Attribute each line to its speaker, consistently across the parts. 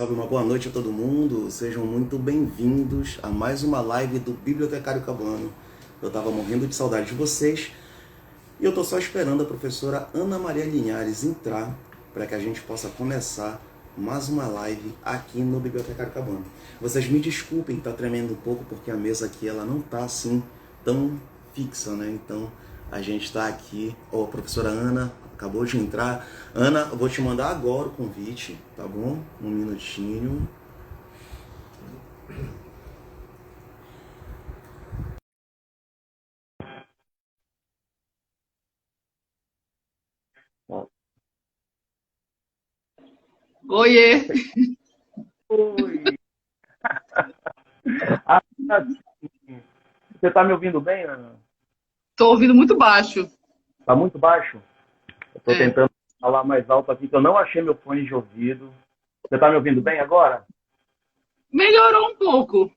Speaker 1: Salve, uma boa noite a todo mundo. Sejam muito bem-vindos a mais uma live do Bibliotecário Cabano. Eu tava morrendo de saudade de vocês e eu tô só esperando a professora Ana Maria Linhares entrar para que a gente possa começar mais uma live aqui no Bibliotecário Cabano. Vocês me desculpem, tá tremendo um pouco porque a mesa aqui ela não tá assim tão fixa, né? Então a gente tá aqui. Ó, a professora Ana acabou de entrar. Ana, eu vou te mandar agora o convite, tá bom? Um minutinho.
Speaker 2: Oiê,
Speaker 3: Oi. Ah, sim. Você está me ouvindo bem, Ana?
Speaker 2: tô ouvindo muito baixo.
Speaker 3: Está muito baixo? Eu estou
Speaker 2: É,
Speaker 3: tentando falar mais alto aqui, que eu não achei meu fone de ouvido. Você está me ouvindo bem agora?
Speaker 2: melhorou um pouco.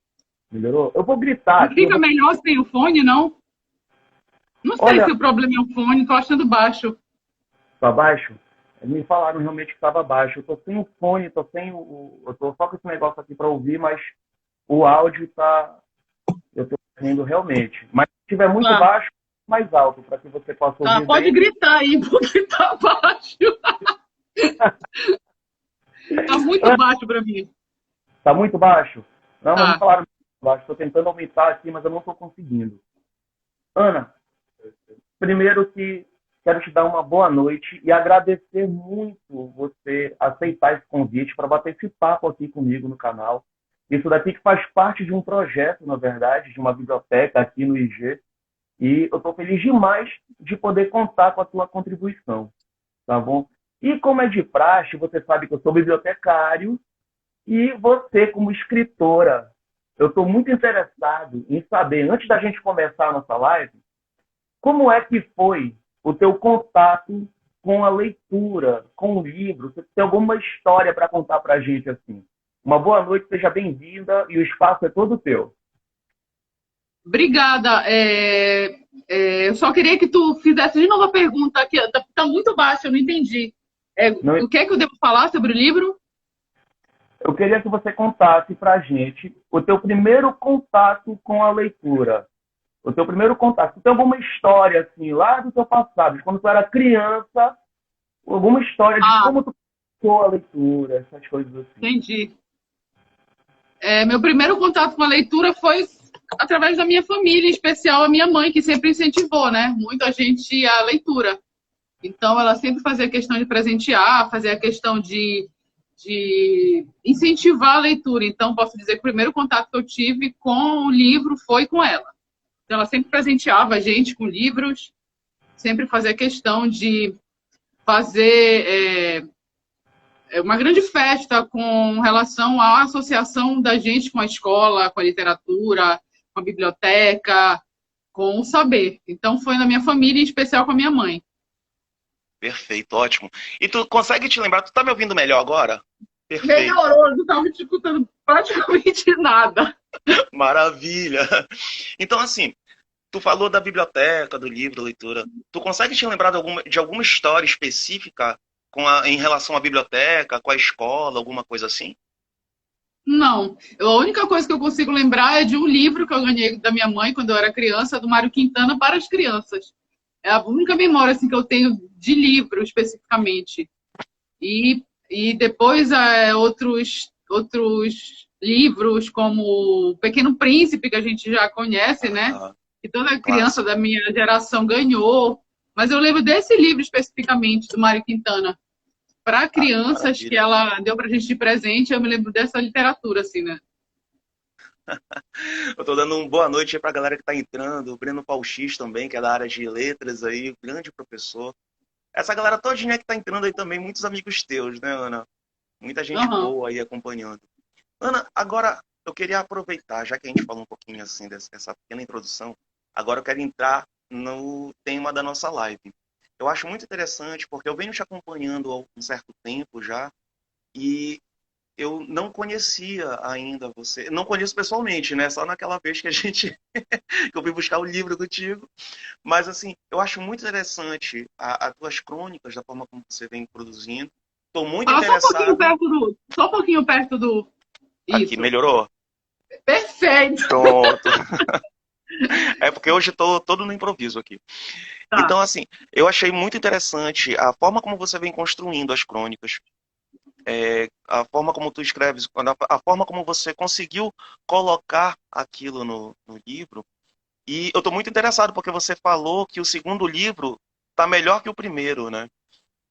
Speaker 3: Melhorou? Eu vou gritar
Speaker 2: Não
Speaker 3: aqui.
Speaker 2: fica melhor sem o fone, não? Não sei
Speaker 3: Olha,
Speaker 2: se o problema é o fone, tô achando baixo.
Speaker 3: está baixo? Me falaram realmente que estava baixo. Eu estou sem o fone, estou sem eu estou só com esse negócio aqui para ouvir, mas o áudio está. Eu estou ouvindo realmente. Mas se estiver muito
Speaker 2: Ah,
Speaker 3: baixo, mais alto, para que você possa ouvir
Speaker 2: pode
Speaker 3: bem.
Speaker 2: gritar aí, porque tá baixo. Tá muito baixo pra mim.
Speaker 3: Está muito baixo? Não, mas me
Speaker 2: Tá.
Speaker 3: falaram muito baixo. Estou tentando aumentar aqui, mas eu não estou conseguindo. Ana, primeiro que quero te dar uma boa noite e agradecer muito você aceitar esse convite para bater esse papo aqui comigo no canal. Isso daqui que faz parte de um projeto, na verdade, de uma biblioteca aqui no IG. E eu estou feliz demais de poder contar com a tua contribuição, tá bom? E como é de praxe, você sabe que eu sou bibliotecário e você, como escritora, eu estou muito interessado em saber, antes da gente começar a nossa live, como é que foi o teu contato com a leitura, com o livro? Você tem alguma história para contar para a gente assim? Uma boa noite, seja bem-vinda e o espaço é todo teu.
Speaker 2: Obrigada. Eu só queria que tu fizesse de novo a pergunta, que tá muito baixo, eu não entendi.
Speaker 3: Não,
Speaker 2: O que é que eu devo falar sobre o livro?
Speaker 3: eu queria que você contasse para a gente o teu primeiro contato com a leitura. O teu primeiro contato. Você tem alguma história assim, lá do teu passado, de quando tu era criança, alguma história de
Speaker 2: Ah,
Speaker 3: como tu começou a leitura, essas coisas assim.
Speaker 2: entendi. Meu primeiro contato com a leitura foi através da minha família, em especial a minha mãe, que sempre incentivou, né? Muita gente a leitura. Então, ela sempre fazia questão de presentear, fazia questão de incentivar a leitura. Então, posso dizer que o primeiro contato que eu tive com o livro foi com ela. Então, ela sempre presenteava a gente com livros, sempre fazia questão de fazer uma grande festa com relação à associação da gente com a escola, com a literatura, com a biblioteca, com o saber. Então, foi na minha família, em especial com a minha mãe.
Speaker 1: Perfeito, ótimo. E tu consegue te lembrar? Tu tá me ouvindo melhor agora? Perfeito,
Speaker 2: Melhorou, não estava te escutando praticamente nada.
Speaker 1: maravilha. Então, assim, tu falou da biblioteca, do livro, da leitura. Tu consegue te lembrar de alguma história específica em relação à biblioteca, com a escola, alguma coisa assim?
Speaker 2: Não. A única coisa que eu consigo lembrar é de um livro que eu ganhei da minha mãe quando eu era criança, do Mário Quintana, para as crianças. É a única memória assim, que eu tenho de livro, especificamente. E depois outros livros, como O Pequeno Príncipe, que a gente já conhece, né?
Speaker 1: Ah,
Speaker 2: Que toda criança da
Speaker 1: clássico.
Speaker 2: minha geração ganhou. Mas eu lembro desse livro especificamente, do Mário Quintana. Para
Speaker 1: Ah,
Speaker 2: crianças que
Speaker 1: maravilha.
Speaker 2: ela deu para a gente de presente, eu me lembro dessa literatura, assim, né?
Speaker 1: Eu tô dando uma boa noite aí pra galera que tá entrando. O Breno Pauxis também, que é da área de letras aí, grande professor. Essa galera todinha que tá entrando aí também, muitos amigos teus, né, Ana? Muita gente
Speaker 2: Aham.
Speaker 1: boa aí acompanhando. Ana, agora eu queria aproveitar, já que a gente falou um pouquinho assim dessa pequena introdução, agora eu quero entrar no tema da nossa live. Eu acho muito interessante porque eu venho te acompanhando há um certo tempo já e eu não conhecia ainda você, não conheço pessoalmente, né? Só naquela vez que a gente que eu fui buscar o livro contigo, mas assim, eu acho muito interessante as tuas crônicas, da forma como você vem produzindo. Estou muito
Speaker 2: Fala
Speaker 1: interessado.
Speaker 2: só um pouquinho perto do...
Speaker 1: Aqui,
Speaker 2: Isso.
Speaker 1: melhorou?
Speaker 2: Perfeito.
Speaker 1: Pronto. É porque hoje estou todo no improviso aqui. Então,
Speaker 2: Tá.
Speaker 1: assim, eu achei muito interessante a forma como você vem construindo as crônicas, a forma como tu escreves, a forma como você conseguiu colocar aquilo no livro. E eu estou muito interessado porque você falou que o segundo livro está melhor que o primeiro, né?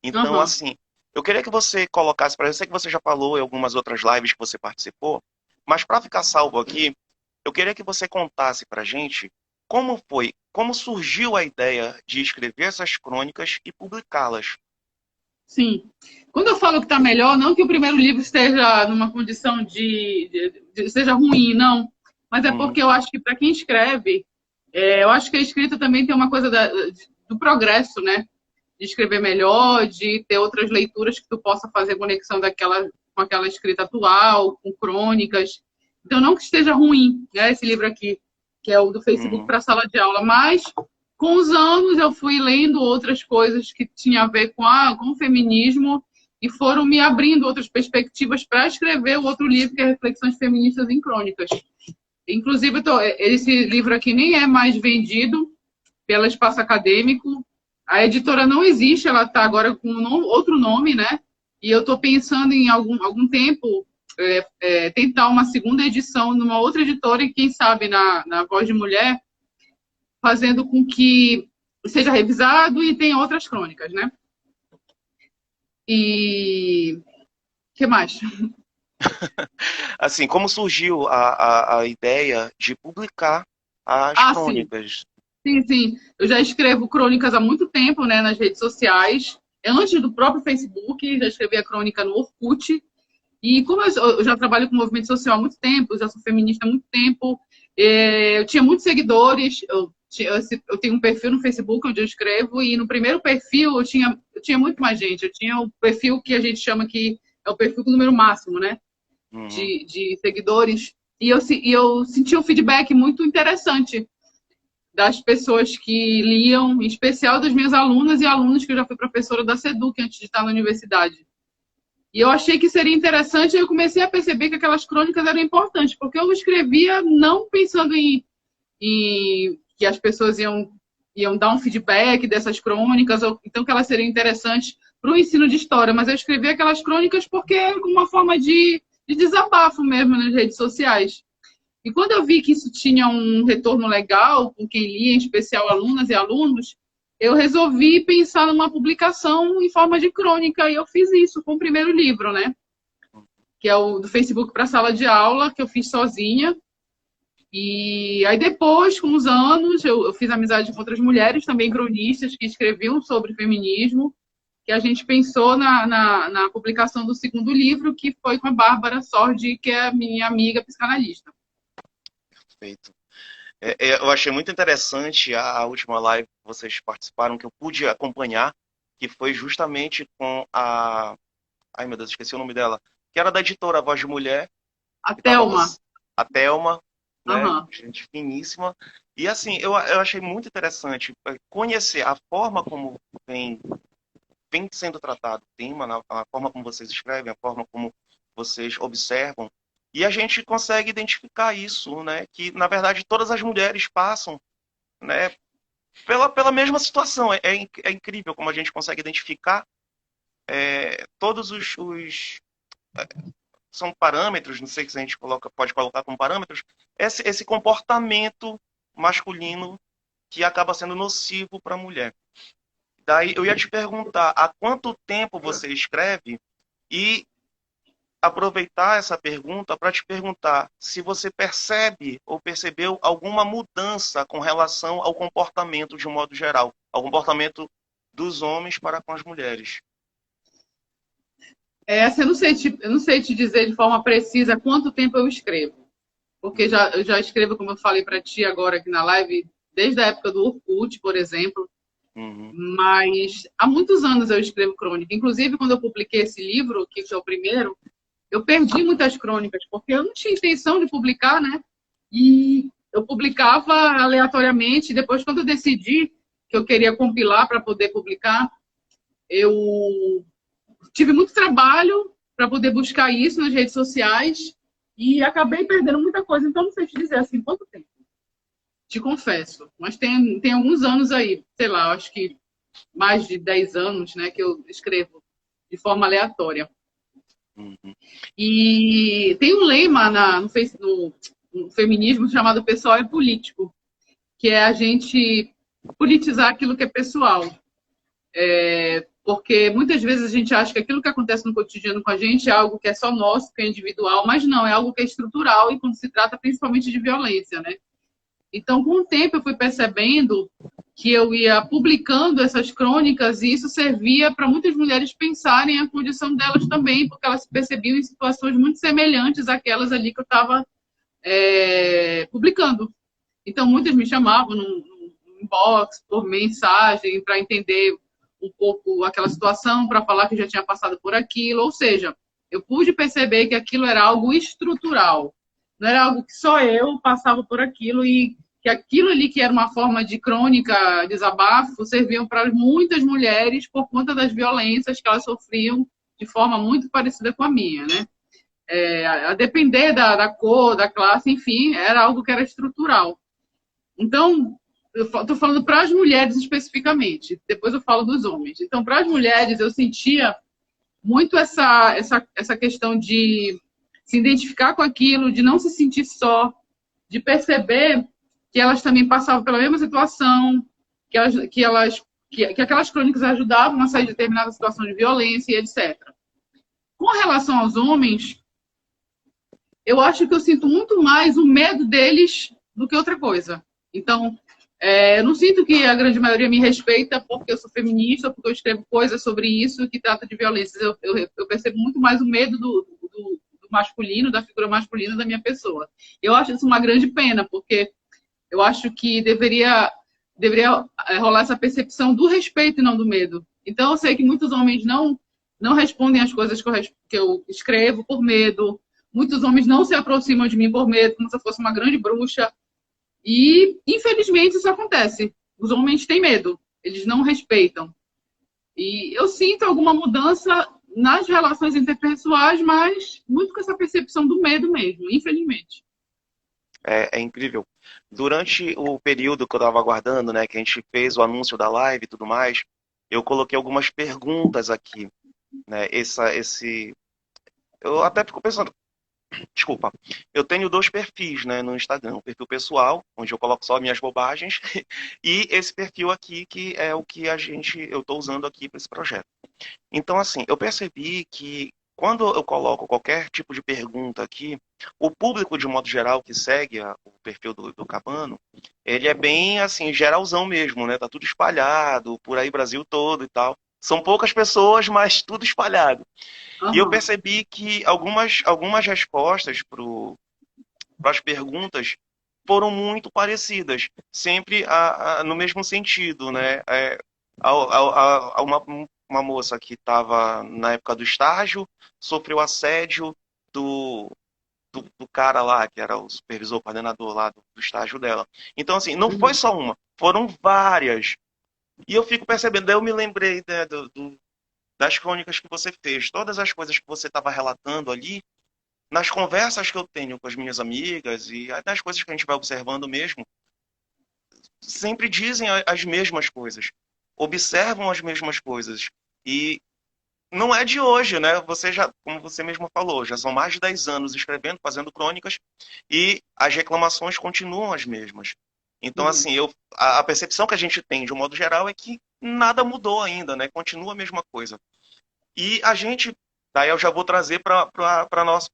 Speaker 1: Então,
Speaker 2: Aham.
Speaker 1: assim, eu queria que você colocasse para eu sei que você já falou em algumas outras lives que você participou, mas para ficar salvo aqui, eu queria que você contasse para a gente como foi, como surgiu a ideia de escrever essas crônicas e publicá-las.
Speaker 2: Sim. Quando eu falo que está melhor, não que o primeiro livro esteja numa condição seja ruim, não. Mas é
Speaker 1: Uhum,
Speaker 2: porque eu acho que para quem escreve, eu acho que a escrita também tem uma coisa do progresso, né? De escrever melhor, de ter outras leituras que tu possa fazer conexão com aquela escrita atual, com crônicas. Então, não que esteja ruim, né, esse livro aqui, que é o do Facebook
Speaker 1: uhum,
Speaker 2: para a sala de aula, mas com os anos eu fui lendo outras coisas que tinham a ver com o feminismo e foram me abrindo outras perspectivas para escrever o outro livro, que é Reflexões Feministas em Crônicas. Inclusive, esse livro aqui nem é mais vendido pelo Espaço Acadêmico. A editora não existe, ela está agora com outro nome, né? E eu estou pensando em algum tempo tentar uma segunda edição numa outra editora e, quem sabe, na Voz de Mulher, fazendo com que seja revisado e tenha outras crônicas, né? E o que mais?
Speaker 1: Assim, como surgiu a ideia de publicar as
Speaker 2: Ah, sim.
Speaker 1: crônicas?
Speaker 2: Sim, sim. Eu já escrevo crônicas há muito tempo, né, nas redes sociais. Antes do próprio Facebook, já escrevi a crônica no Orkut. E como eu já trabalho com movimento social há muito tempo, já sou feminista há muito tempo, eu tinha muitos seguidores, eu tenho um perfil no Facebook onde eu escrevo, e no primeiro perfil eu tinha muito mais gente. Eu tinha o perfil que a gente chama que é o perfil com o número máximo, né?
Speaker 1: Uhum,
Speaker 2: De seguidores. E eu senti um feedback muito interessante das pessoas que liam, em especial das minhas alunas e alunos, que eu já fui professora da SEDUC antes de estar na universidade. E eu achei que seria interessante, e eu comecei a perceber que aquelas crônicas eram importantes, porque eu escrevia não pensando em que as pessoas iam dar um feedback dessas crônicas, ou então que elas seriam interessantes para o ensino de história, mas eu escrevi aquelas crônicas porque é uma forma de desabafo mesmo nas redes sociais. E quando eu vi que isso tinha um retorno legal com quem lia, em especial alunas e alunos, eu resolvi pensar numa publicação em forma de crônica, e eu fiz isso com o primeiro livro, né? Que é o do Facebook para a sala de aula, que eu fiz sozinha. E aí depois, com os anos, eu fiz amizade com outras mulheres, também cronistas, que escreviam sobre feminismo, que a gente pensou na publicação do segundo livro, que foi com a Bárbara Sordi, que é a minha amiga psicanalista.
Speaker 1: perfeito. Eu achei muito interessante a última live que vocês participaram, que eu pude acompanhar, que foi justamente com a... Ai, meu Deus, esqueci o nome dela. Que era da editora Voz de Mulher,
Speaker 2: A
Speaker 1: que estava
Speaker 2: Thelma.
Speaker 1: a Thelma, né?
Speaker 2: Aham.
Speaker 1: Gente finíssima. E assim, eu achei muito interessante conhecer a forma como vem sendo tratado o tema, a forma como vocês escrevem, a forma como vocês observam. E a gente consegue identificar isso, né? Que, na verdade, todas as mulheres passam, né, pela mesma situação. É incrível como a gente consegue identificar todos são parâmetros, não sei se a gente pode colocar como parâmetros, esse comportamento masculino que acaba sendo nocivo para a mulher. Daí eu ia te perguntar há quanto tempo você escreve e aproveitar essa pergunta para te perguntar se você percebe ou percebeu alguma mudança com relação ao comportamento de um modo geral, ao comportamento dos homens para com as mulheres.
Speaker 2: Essa eu não sei te dizer de forma precisa quanto tempo eu escrevo. Porque eu já escrevo, como eu falei para ti agora aqui na live, desde a época do Orkut, por exemplo.
Speaker 1: Uhum,
Speaker 2: Mas há muitos anos eu escrevo crônica. Inclusive, quando eu publiquei esse livro, que é o primeiro, eu perdi muitas crônicas, porque eu não tinha intenção de publicar, né? E eu publicava aleatoriamente. Depois, quando eu decidi que eu queria compilar para poder publicar, eu tive muito trabalho para poder buscar isso nas redes sociais e acabei perdendo muita coisa. Então, não sei te dizer assim, quanto tempo. Te confesso. Mas tem alguns anos aí, sei lá, acho que mais de 10 anos, né, que eu escrevo de forma aleatória.
Speaker 1: Uhum.
Speaker 2: E tem um lema no feminismo chamado pessoal é político, que é a gente politizar aquilo que é pessoal. Porque muitas vezes a gente acha que aquilo que acontece no cotidiano com a gente é algo que é só nosso, que é individual, mas não, é algo que é estrutural e quando se trata principalmente de violência, né? Então, com o tempo, eu fui percebendo que eu ia publicando essas crônicas e isso servia para muitas mulheres pensarem a condição delas também, porque elas se percebiam em situações muito semelhantes àquelas ali que eu estava publicando. Então, muitas me chamavam no inbox, por mensagem, para entender um pouco aquela situação, para falar que já tinha passado por aquilo. Ou seja, eu pude perceber que aquilo era algo estrutural. Não era algo que só eu passava por aquilo e que aquilo ali que era uma forma de crônica, desabafo, serviam para muitas mulheres por conta das violências que elas sofriam de forma muito parecida com a minha, né? A depender da cor, da classe, enfim, era algo que era estrutural. Então, eu estou falando para as mulheres especificamente, depois eu falo dos homens. Então, para as mulheres, eu sentia muito essa questão de se identificar com aquilo, de não se sentir só, de perceber que elas também passavam pela mesma situação, que aquelas crônicas ajudavam a sair de determinada situação de violência e etc. Com relação aos homens, eu acho que eu sinto muito mais o medo deles do que outra coisa. Então, eu não sinto que a grande maioria me respeita porque eu sou feminista, porque eu escrevo coisas sobre isso que trata de violências. Eu percebo muito mais o medo do masculino, da figura masculina da minha pessoa. Eu acho isso uma grande pena, porque eu acho que deveria rolar essa percepção do respeito e não do medo. Então, eu sei que muitos homens não respondem às coisas que eu escrevo por medo. Muitos homens não se aproximam de mim por medo, como se eu fosse uma grande bruxa. E, infelizmente, isso acontece. Os homens têm medo, eles não respeitam. E eu sinto alguma mudança nas relações interpessoais, mas muito com essa percepção do medo mesmo, infelizmente.
Speaker 4: É incrível. Durante o período que eu estava aguardando, né, que a gente fez o anúncio da live e tudo mais, eu coloquei algumas perguntas aqui, né, eu até fico pensando, desculpa, eu tenho 2 perfis, né, no Instagram, o perfil pessoal, onde eu coloco só minhas bobagens, e esse perfil aqui, que é o que eu estou usando aqui para esse projeto. Então, assim, eu percebi que quando eu coloco qualquer tipo de pergunta aqui, o público, de modo geral, que segue o perfil do Cabano, ele é bem, assim, geralzão mesmo, né? Tá tudo espalhado, por aí, Brasil todo e tal. São poucas pessoas, mas tudo espalhado. E eu percebi que algumas respostas para as perguntas foram muito parecidas, sempre no mesmo sentido, né? Uma moça que estava na época do estágio, sofreu assédio do cara lá, que era o supervisor, coordenador lá do estágio dela. Então, assim, não foi só uma, foram várias. E eu fico percebendo, daí eu me lembrei, né, das crônicas que você fez, todas as coisas que você estava relatando ali, nas conversas que eu tenho com as minhas amigas e nas coisas que a gente vai observando mesmo, sempre dizem as mesmas coisas, observam as mesmas coisas. E não é de hoje, né? Como você mesmo falou, já são mais de 10 anos escrevendo, fazendo crônicas, e as reclamações continuam as mesmas. Então, assim, a percepção que a gente tem, de um modo geral, é que nada mudou ainda, né? Continua a mesma coisa. E a gente, daí eu já vou trazer para nosso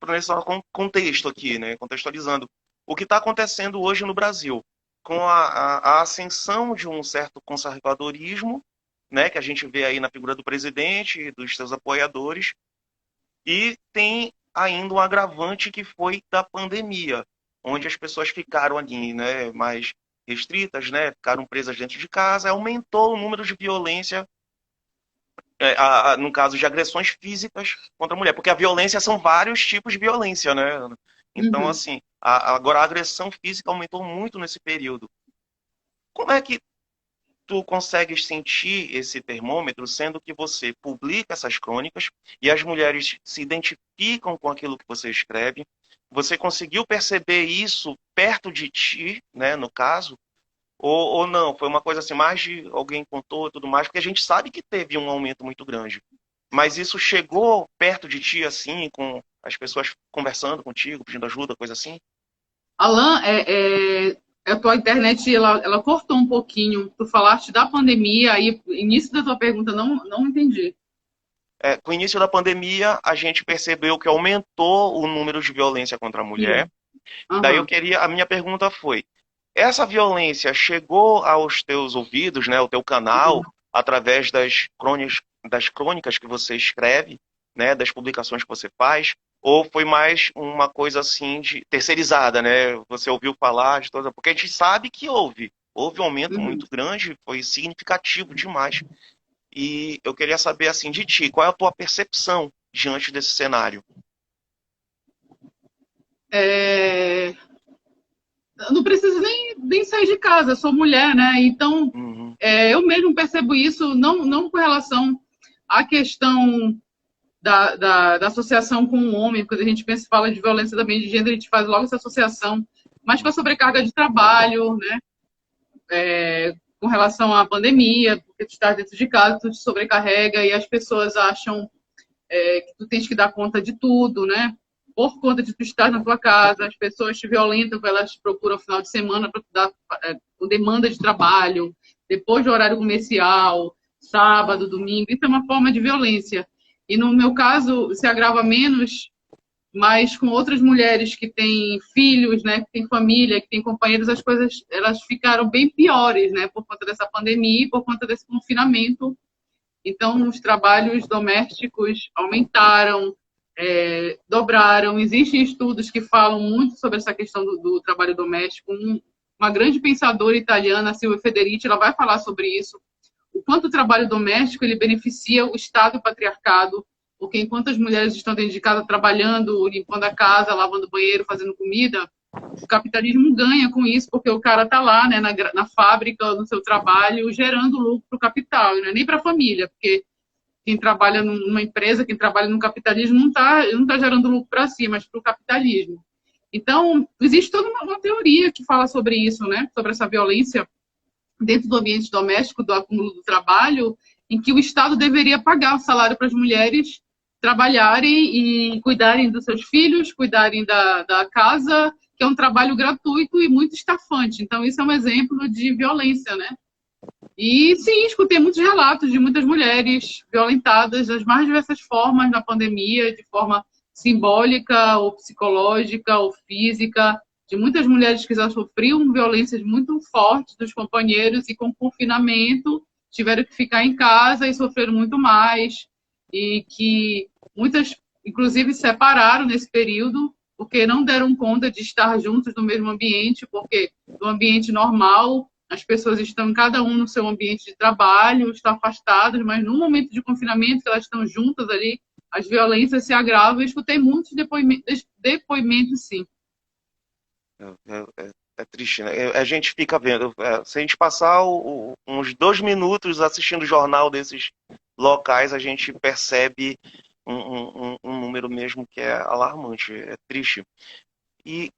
Speaker 4: contexto aqui, né? Contextualizando. O que está acontecendo hoje no Brasil, com a ascensão de um certo conservadorismo, né, que a gente vê aí na figura do presidente e dos seus apoiadores, e tem ainda um agravante que foi da pandemia, onde as pessoas ficaram ali, né, mais restritas, né, ficaram presas dentro de casa, aumentou o número de violência, no caso de agressões físicas contra a mulher, porque a violência são vários tipos de violência, né? Então, assim, agora a agressão física aumentou muito nesse período. Como é que tu consegues sentir esse termômetro, sendo que você publica essas crônicas e as mulheres se identificam com aquilo que você escreve? Você conseguiu perceber isso perto de ti, né, no caso? Ou não? Foi uma coisa assim, mais de alguém contou e tudo mais, porque a gente sabe que teve um aumento muito grande. Mas isso chegou perto de ti, assim, com as pessoas conversando contigo, pedindo ajuda, coisa assim?
Speaker 2: Alan, a tua internet ela cortou um pouquinho. Tu falaste da pandemia, aí início da tua pergunta não entendi.
Speaker 4: Com o início da pandemia, a gente percebeu que aumentou o número de violência contra a mulher. Daí
Speaker 2: Aham.
Speaker 4: a minha pergunta foi, essa violência chegou aos teus ouvidos, né, ao teu canal, através das crônicas que você escreve, né, das publicações que você faz, ou foi mais uma coisa assim de terceirizada, né? Você ouviu falar de toda, porque a gente sabe que houve um aumento
Speaker 2: Uhum.
Speaker 4: muito grande, foi significativo demais. E eu queria saber assim de ti, qual é a tua percepção diante desse cenário?
Speaker 2: É, eu não preciso nem sair de casa, eu sou mulher, né? Então,
Speaker 4: Uhum,
Speaker 2: eu mesmo percebo isso, não com relação à questão da associação com o homem, quando a gente pensa e fala de violência também de gênero, a gente faz logo essa associação, mas com a sobrecarga de trabalho, né? Com relação à pandemia, porque tu está dentro de casa, tu te sobrecarrega e as pessoas acham que tu tens que dar conta de tudo, né? Por conta de tu estar na tua casa, as pessoas te violentam, elas procuram o final de semana para tu dar com demanda de trabalho, depois do horário comercial, sábado, domingo, isso é uma forma de violência. E no meu caso, se agrava menos, mas com outras mulheres que têm filhos, né, que têm família, que têm companheiros, as coisas elas ficaram bem piores, né, por conta dessa pandemia e por conta desse confinamento. Então, os trabalhos domésticos aumentaram, dobraram. Existem estudos que falam muito sobre essa questão do trabalho doméstico. Uma grande pensadora italiana, Silvia Federici, ela vai falar sobre isso. O quanto o trabalho doméstico ele beneficia o Estado e o patriarcado, porque enquanto as mulheres estão dentro de casa trabalhando, limpando a casa, lavando o banheiro, fazendo comida, o capitalismo ganha com isso, porque o cara está lá, né, na fábrica, no seu trabalho, gerando lucro para o capital, e não é nem para a família, porque quem trabalha numa empresa, quem trabalha no capitalismo, não tá gerando lucro para si, mas para o capitalismo. Então, existe toda uma teoria que fala sobre isso, né, sobre essa violência dentro do ambiente doméstico, do acúmulo do trabalho, em que o Estado deveria pagar o salário para as mulheres trabalharem e cuidarem dos seus filhos, cuidarem da casa, que é um trabalho gratuito e muito estafante. Então, isso é um exemplo de violência, né? E sim, escutei muitos relatos de muitas mulheres violentadas das mais diversas formas na pandemia, de forma simbólica, ou psicológica, ou física, de muitas mulheres que já sofriam violências muito fortes dos companheiros e com confinamento tiveram que ficar em casa e sofreram muito mais, e que muitas, inclusive, se separaram nesse período porque não deram conta de estar juntos no mesmo ambiente, porque no ambiente normal as pessoas estão cada um no seu ambiente de trabalho, estão afastadas, mas no momento de confinamento, que elas estão juntas ali, as violências se agravam. Eu escutei muitos depoimentos, sim.
Speaker 4: É triste, né? A gente fica vendo. Se a gente passar uns 2 minutos assistindo o jornal desses locais, a gente percebe um número mesmo que é alarmante, é triste. E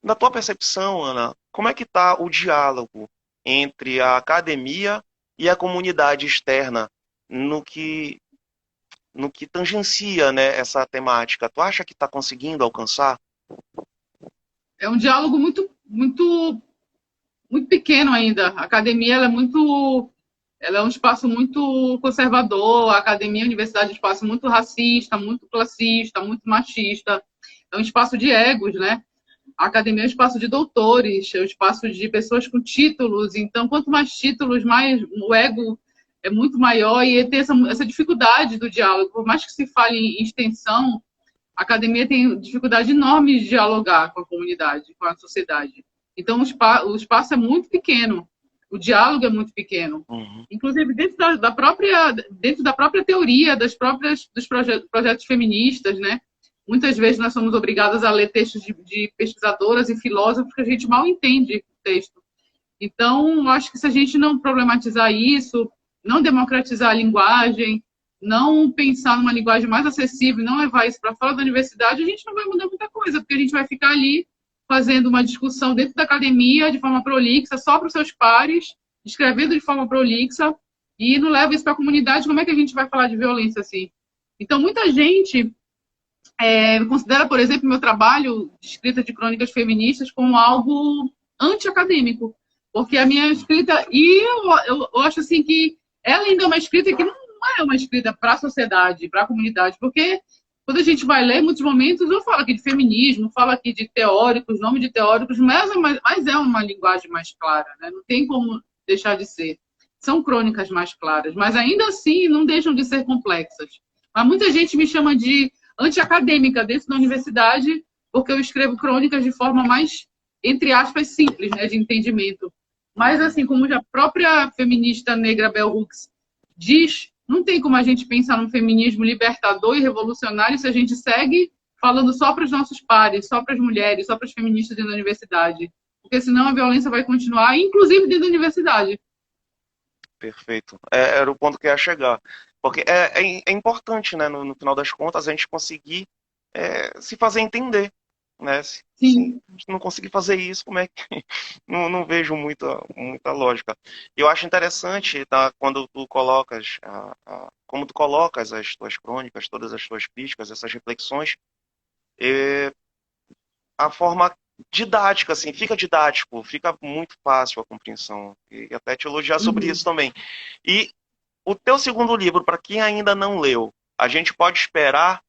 Speaker 4: na tua percepção, Ana, como é que está o diálogo entre a academia e a comunidade externa no que tangencia, né, essa temática? Tu acha que está conseguindo alcançar?
Speaker 2: É um diálogo muito pequeno ainda. A academia ela é um espaço muito conservador. A academia, a universidade é um espaço muito racista, muito classista, muito machista. É um espaço de egos, né? A academia é um espaço de doutores, é um espaço de pessoas com títulos. Então, quanto mais títulos, mais o ego é muito maior e tem essa dificuldade do diálogo. Por mais que se fale em extensão, a academia tem dificuldade enorme de dialogar com a comunidade, com a sociedade. Então, o espaço é muito pequeno, o diálogo é muito pequeno.
Speaker 4: Uhum.
Speaker 2: Inclusive, dentro da própria teoria, dos projetos feministas, né? Muitas vezes nós somos obrigadas a ler textos de pesquisadoras e filósofos que a gente mal entende o texto. Então, eu acho que se a gente não problematizar isso, não democratizar a linguagem, não pensar numa linguagem mais acessível, não levar isso para fora da universidade, a gente não vai mudar muita coisa, porque a gente vai ficar ali fazendo uma discussão dentro da academia de forma prolixa, só para os seus pares, escrevendo de forma prolixa, e não leva isso para a comunidade, como é que a gente vai falar de violência assim? Então, muita gente considera, por exemplo, meu trabalho de escrita de crônicas feministas como algo anti-acadêmico, porque a minha escrita, e eu acho assim que ela ainda é uma escrita que não é uma escrita para a sociedade, para a comunidade, porque quando a gente vai ler, em muitos momentos eu falo aqui de feminismo, falo aqui de teóricos, nome de teóricos, mas é uma linguagem mais clara, né? Não tem como deixar de ser. São crônicas mais claras, mas ainda assim não deixam de ser complexas. Mas muita gente me chama de anti-acadêmica dentro da universidade, porque eu escrevo crônicas de forma mais, entre aspas, simples, né, de entendimento. Mas, assim, como a própria feminista negra Bell Hooks diz, não tem como a gente pensar num feminismo libertador e revolucionário se a gente segue falando só para os nossos pares, só para as mulheres, só para as feministas dentro da universidade. Porque senão a violência vai continuar, inclusive dentro da universidade.
Speaker 4: Perfeito. Era o ponto que eu ia chegar. Porque é importante, né, no final das contas, a gente conseguir se fazer entender. Né? Se a gente não conseguir fazer isso, como é que... não vejo muita lógica. Eu acho interessante, tá, quando tu colocas, como tu colocas as tuas crônicas, todas as tuas críticas, essas reflexões, a forma didática, assim, fica didático, fica muito fácil a compreensão. E até te elogiar sobre isso também. E o teu segundo livro, para quem ainda não leu, a gente pode esperar...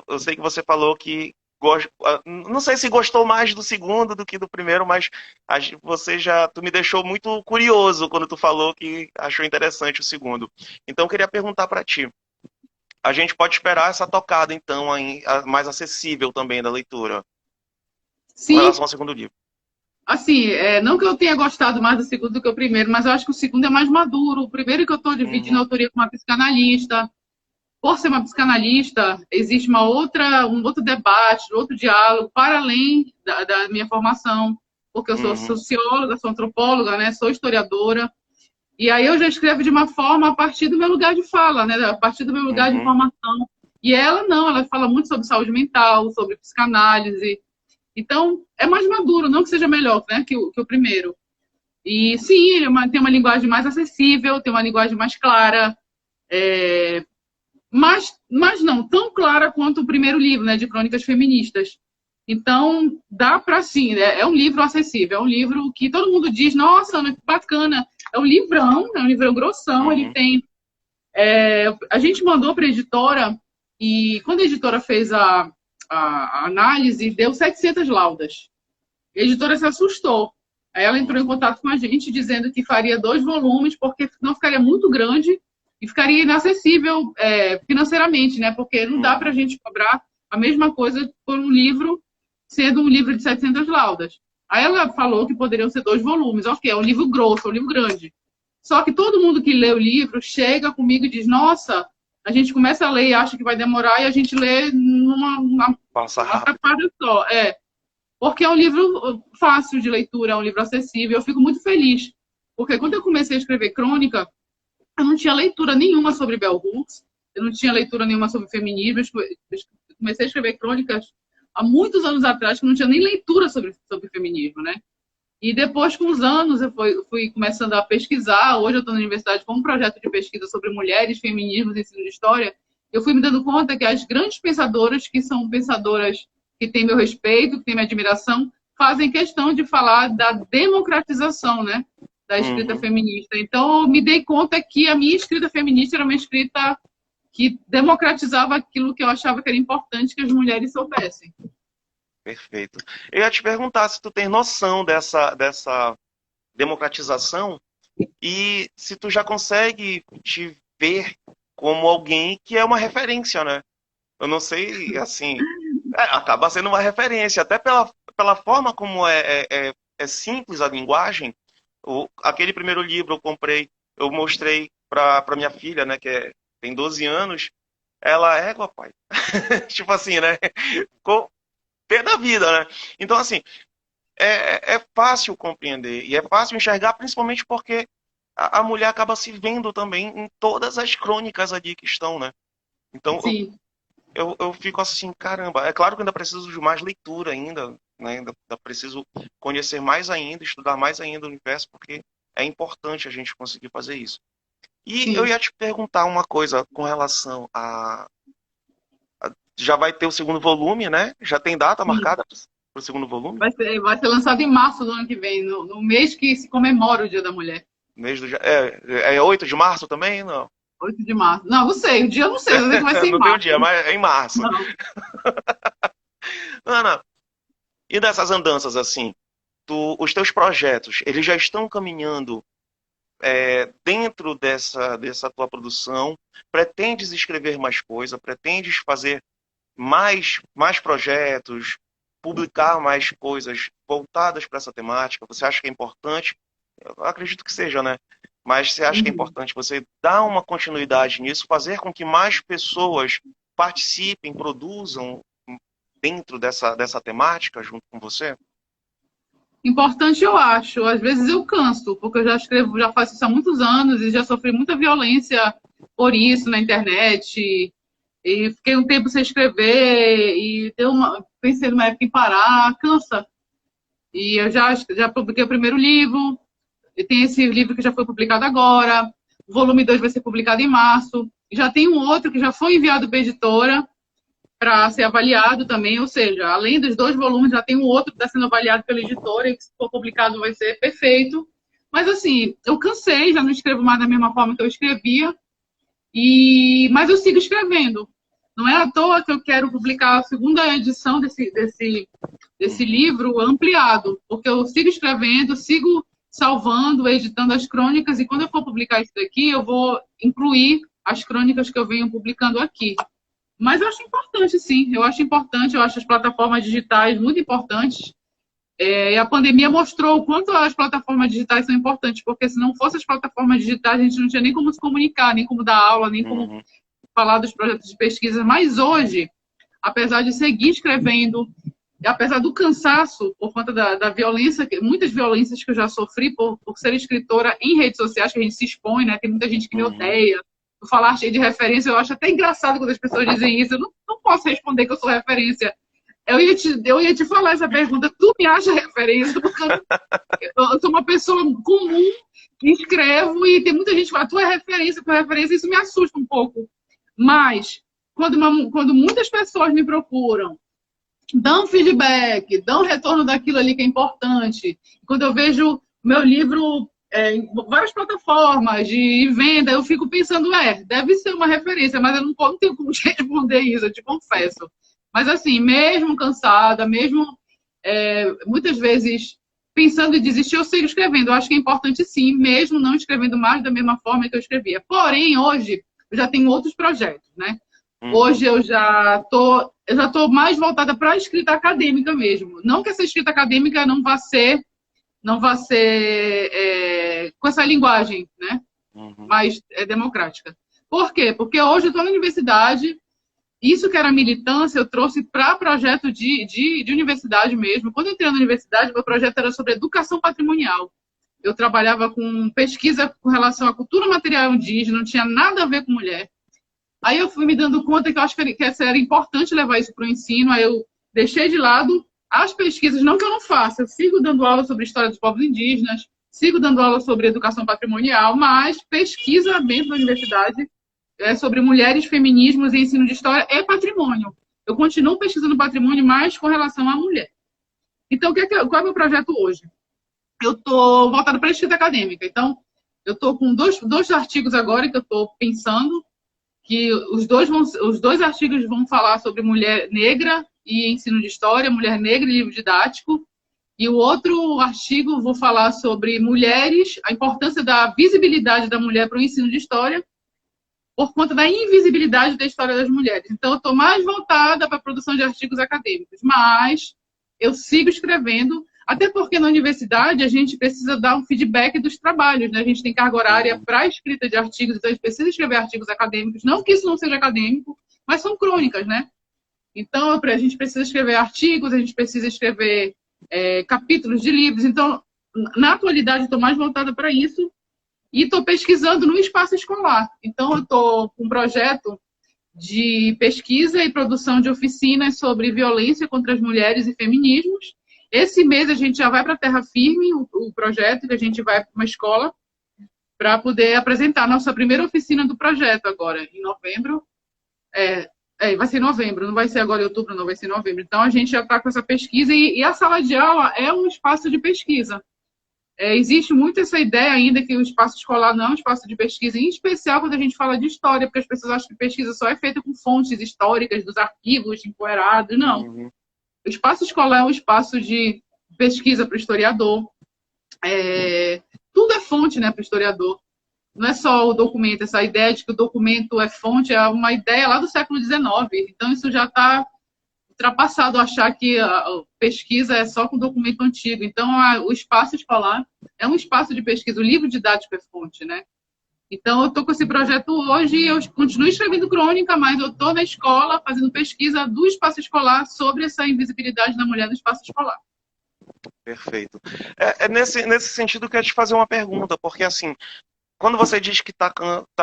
Speaker 4: Eu sei que você falou que não sei se gostou mais do segundo do que do primeiro, mas tu me deixou muito curioso quando tu falou que achou interessante o segundo. Então eu queria perguntar para ti, a gente pode esperar essa tocada então mais acessível também da leitura?
Speaker 2: Sim.
Speaker 4: Com relação ao segundo livro?
Speaker 2: Assim, não que eu tenha gostado mais do segundo do que o primeiro, mas eu acho que o segundo é mais maduro. O primeiro que eu estou dividindo a autoria com uma psicanalista. Por ser uma psicanalista, existe um outro debate, outro diálogo, para além da minha formação, porque eu sou socióloga, sou antropóloga, né, sou historiadora, e aí eu já escrevo de uma forma a partir do meu lugar de fala, né, a partir do meu lugar de formação. E ela não, ela fala muito sobre saúde mental, sobre psicanálise. Então, é mais maduro, não que seja melhor, né, que o primeiro. E sim, tem uma linguagem mais acessível, tem uma linguagem mais clara, mas não tão clara quanto o primeiro livro, né, de crônicas feministas. Então, dá para sim, né? É um livro acessível, é um livro que todo mundo diz, nossa, Ana, que bacana. É um livrão grossão, ele tem... a gente mandou para a editora, e quando a editora fez a análise, deu 700 laudas. A editora se assustou. Aí ela entrou em contato com a gente, dizendo que faria 2 volumes, porque não ficaria muito grande, e ficaria inacessível financeiramente, né? Porque não dá para a gente cobrar a mesma coisa por um livro, sendo um livro de 700 laudas. Aí ela falou que poderiam ser 2 volumes. Ok, é um livro grosso, é um livro grande. Só que todo mundo que lê o livro chega comigo e diz, nossa, a gente começa a ler e acha que vai demorar, e a gente lê numa tapada só. Porque é um livro fácil de leitura, é um livro acessível. Eu fico muito feliz, porque quando eu comecei a escrever crônica, eu não tinha leitura nenhuma sobre Bell Hooks, eu não tinha leitura nenhuma sobre feminismo. Eu comecei a escrever crônicas há muitos anos atrás, que não tinha nem leitura sobre feminismo, né? E depois, com os anos, eu fui começando a pesquisar. Hoje eu estou na universidade com um projeto de pesquisa sobre mulheres, feminismo e ensino de história. Eu fui me dando conta que as grandes pensadoras, que são pensadoras que têm meu respeito, que têm minha admiração, fazem questão de falar da democratização, né, da escrita feminista. Então, eu me dei conta que a minha escrita feminista era uma escrita que democratizava aquilo que eu achava que era importante que as mulheres soubessem.
Speaker 4: Perfeito. Eu ia te perguntar se tu tem noção dessa democratização e se tu já consegue te ver como alguém que é uma referência, né? Eu não sei, assim, acaba sendo uma referência, até pela forma como é simples a linguagem. Aquele primeiro livro eu mostrei para minha filha, né, que tem 12 anos, ela papai. Tipo assim, né? Ficou pé da vida, né? Então, assim, é fácil compreender e é fácil enxergar, principalmente porque a mulher acaba se vendo também em todas as crônicas ali que estão, né? Então
Speaker 2: Sim,
Speaker 4: eu fico assim, caramba, é claro que ainda preciso de mais leitura ainda, né? Ainda preciso conhecer mais ainda, estudar mais ainda o universo, porque é importante a gente conseguir fazer isso. E eu
Speaker 2: sim,
Speaker 4: ia te perguntar uma coisa com relação já vai ter o segundo volume, né? Já tem data
Speaker 2: sim.
Speaker 4: marcada para o segundo volume?
Speaker 2: Vai ser lançado em março do ano que vem, no mês que se comemora o Dia da Mulher.
Speaker 4: Mês do, é 8 de março também? Não.
Speaker 2: 8 de março. Não, não sei, o dia eu não sei, eu sei que vai ser em
Speaker 4: Não tem o
Speaker 2: março.
Speaker 4: dia, mas é em março.
Speaker 2: Não.
Speaker 4: Ana, e dessas andanças assim, os teus projetos, eles já estão caminhando dentro dessa tua produção? Pretendes escrever mais coisa? Pretendes fazer mais projetos? Publicar mais coisas voltadas para essa temática? Você acha que é importante? Eu acredito que seja, né? Mas você acha que é
Speaker 2: Uhum.
Speaker 4: importante você dar uma continuidade nisso, fazer com que mais pessoas participem, produzam dentro dessa temática junto com você?
Speaker 2: Importante eu acho. Às vezes eu canso, porque eu já escrevo, já faço isso há muitos anos e já sofri muita violência por isso na internet. E fiquei um tempo sem escrever e pensei numa época em parar, cansa. E eu já publiquei o primeiro livro, e tem esse livro que já foi publicado agora, o volume 2 vai ser publicado em março. E já tem um outro que já foi enviado para a editora para ser avaliado também, ou seja, além dos 2 volumes, já tem um outro que está sendo avaliado pela editora e que se for publicado vai ser perfeito. Mas assim, eu cansei, já não escrevo mais da mesma forma que eu escrevia, mas eu sigo escrevendo. Não é à toa que eu quero publicar a segunda edição desse livro ampliado, porque eu sigo escrevendo, sigo salvando, editando as crônicas, e quando eu for publicar isso daqui, eu vou incluir as crônicas que eu venho publicando aqui. Mas eu acho importante, sim. Eu acho as plataformas digitais muito importantes. E a pandemia mostrou o quanto as plataformas digitais são importantes, porque se não fossem as plataformas digitais, a gente não tinha nem como se comunicar, nem como dar aula, nem como
Speaker 4: Uhum,
Speaker 2: falar dos projetos de pesquisa. Mas hoje, apesar de seguir escrevendo, apesar do cansaço por conta da violência, muitas violências que eu já sofri por ser escritora em redes sociais, que a gente se expõe, né? Tem muita gente que me
Speaker 4: uhum.
Speaker 2: odeia. Tu falaste de referência, eu acho até engraçado quando as pessoas dizem isso. Eu não posso responder que eu sou referência. Eu ia te falar essa pergunta. Tu me acha referência? Porque eu sou uma pessoa comum, escrevo e tem muita gente que fala, tu é referência, isso me assusta um pouco. Mas, quando muitas pessoas me procuram, dão feedback, dão retorno daquilo ali que é importante. Quando eu vejo meu livro em várias plataformas de venda, eu fico pensando, deve ser uma referência, mas eu não tenho como te responder isso, eu te confesso. Mas assim, mesmo cansada, mesmo muitas vezes pensando em desistir, eu sigo escrevendo. Eu acho que é importante sim, mesmo não escrevendo mais da mesma forma que eu escrevia. Porém, hoje, eu já tenho outros projetos, né?
Speaker 4: Uhum,
Speaker 2: Hoje eu já tô mais voltada para a escrita acadêmica mesmo. Não que essa escrita acadêmica não vá ser com essa linguagem, né?
Speaker 4: uhum,
Speaker 2: Mais democrática. Por quê? Porque hoje eu estou na universidade, isso que era militância, eu trouxe para projeto de universidade mesmo. Quando eu entrei na universidade, meu projeto era sobre educação patrimonial. Eu trabalhava com pesquisa com relação à cultura material indígena, não tinha nada a ver com mulher. Aí eu fui me dando conta que eu acho que era importante levar isso para o ensino, aí eu deixei de lado as pesquisas, não que eu não faça, eu sigo dando aula sobre história dos povos indígenas, sigo dando aula sobre educação patrimonial, mas pesquisa dentro da universidade sobre mulheres, feminismos e ensino de história é patrimônio. Eu continuo pesquisando patrimônio, mas com relação à mulher. Então, qual é o meu projeto hoje? Eu estou voltada para a escrita acadêmica. Então, eu estou com dois artigos agora que eu estou pensando, que os dois artigos vão falar sobre mulher negra e ensino de história, mulher negra e livro didático. E o outro artigo vou falar sobre mulheres, a importância da visibilidade da mulher para o ensino de história, por conta da invisibilidade da história das mulheres. Então, eu estou mais voltada para a produção de artigos acadêmicos, mas eu sigo escrevendo, até porque na universidade a gente precisa dar um feedback dos trabalhos, né? A gente tem carga horária
Speaker 4: uhum.
Speaker 2: para a escrita de artigos, então a gente precisa escrever artigos acadêmicos, não que isso não seja acadêmico, mas são crônicas, né? Então, a gente precisa escrever artigos, a gente precisa escrever capítulos de livros. Então, na atualidade, estou mais voltada para isso e estou pesquisando no espaço escolar. Então, eu estou com um projeto de pesquisa e produção de oficinas sobre violência contra as mulheres e feminismos. Esse mês a gente já vai para a Terra Firme, o projeto, que a gente vai para uma escola para poder apresentar a nossa primeira oficina do projeto agora, em novembro. Vai ser em novembro, não vai ser agora em outubro, não vai ser em novembro. Então, a gente já está com essa pesquisa e a sala de aula é um espaço de pesquisa. Existe muito essa ideia ainda que o espaço escolar não é um espaço de pesquisa, em especial quando a gente fala de história, porque as pessoas acham que pesquisa só é feita com fontes históricas, dos arquivos empoeirados. Não. O espaço escolar é um espaço de pesquisa para o historiador. Tudo é fonte, né, para o historiador. Não é só o documento, essa ideia de que o documento é fonte, é uma ideia lá do século XIX. Então, isso já está ultrapassado, achar que a pesquisa é só com documento antigo. Então, o espaço escolar é um espaço de pesquisa. O livro didático é fonte, né? Então, eu estou com esse projeto hoje, eu continuo escrevendo crônica, mas eu estou na escola fazendo pesquisa do espaço escolar sobre essa invisibilidade da mulher no espaço escolar.
Speaker 4: Perfeito. Nesse sentido, eu quero te fazer uma pergunta, porque assim, quando você diz que está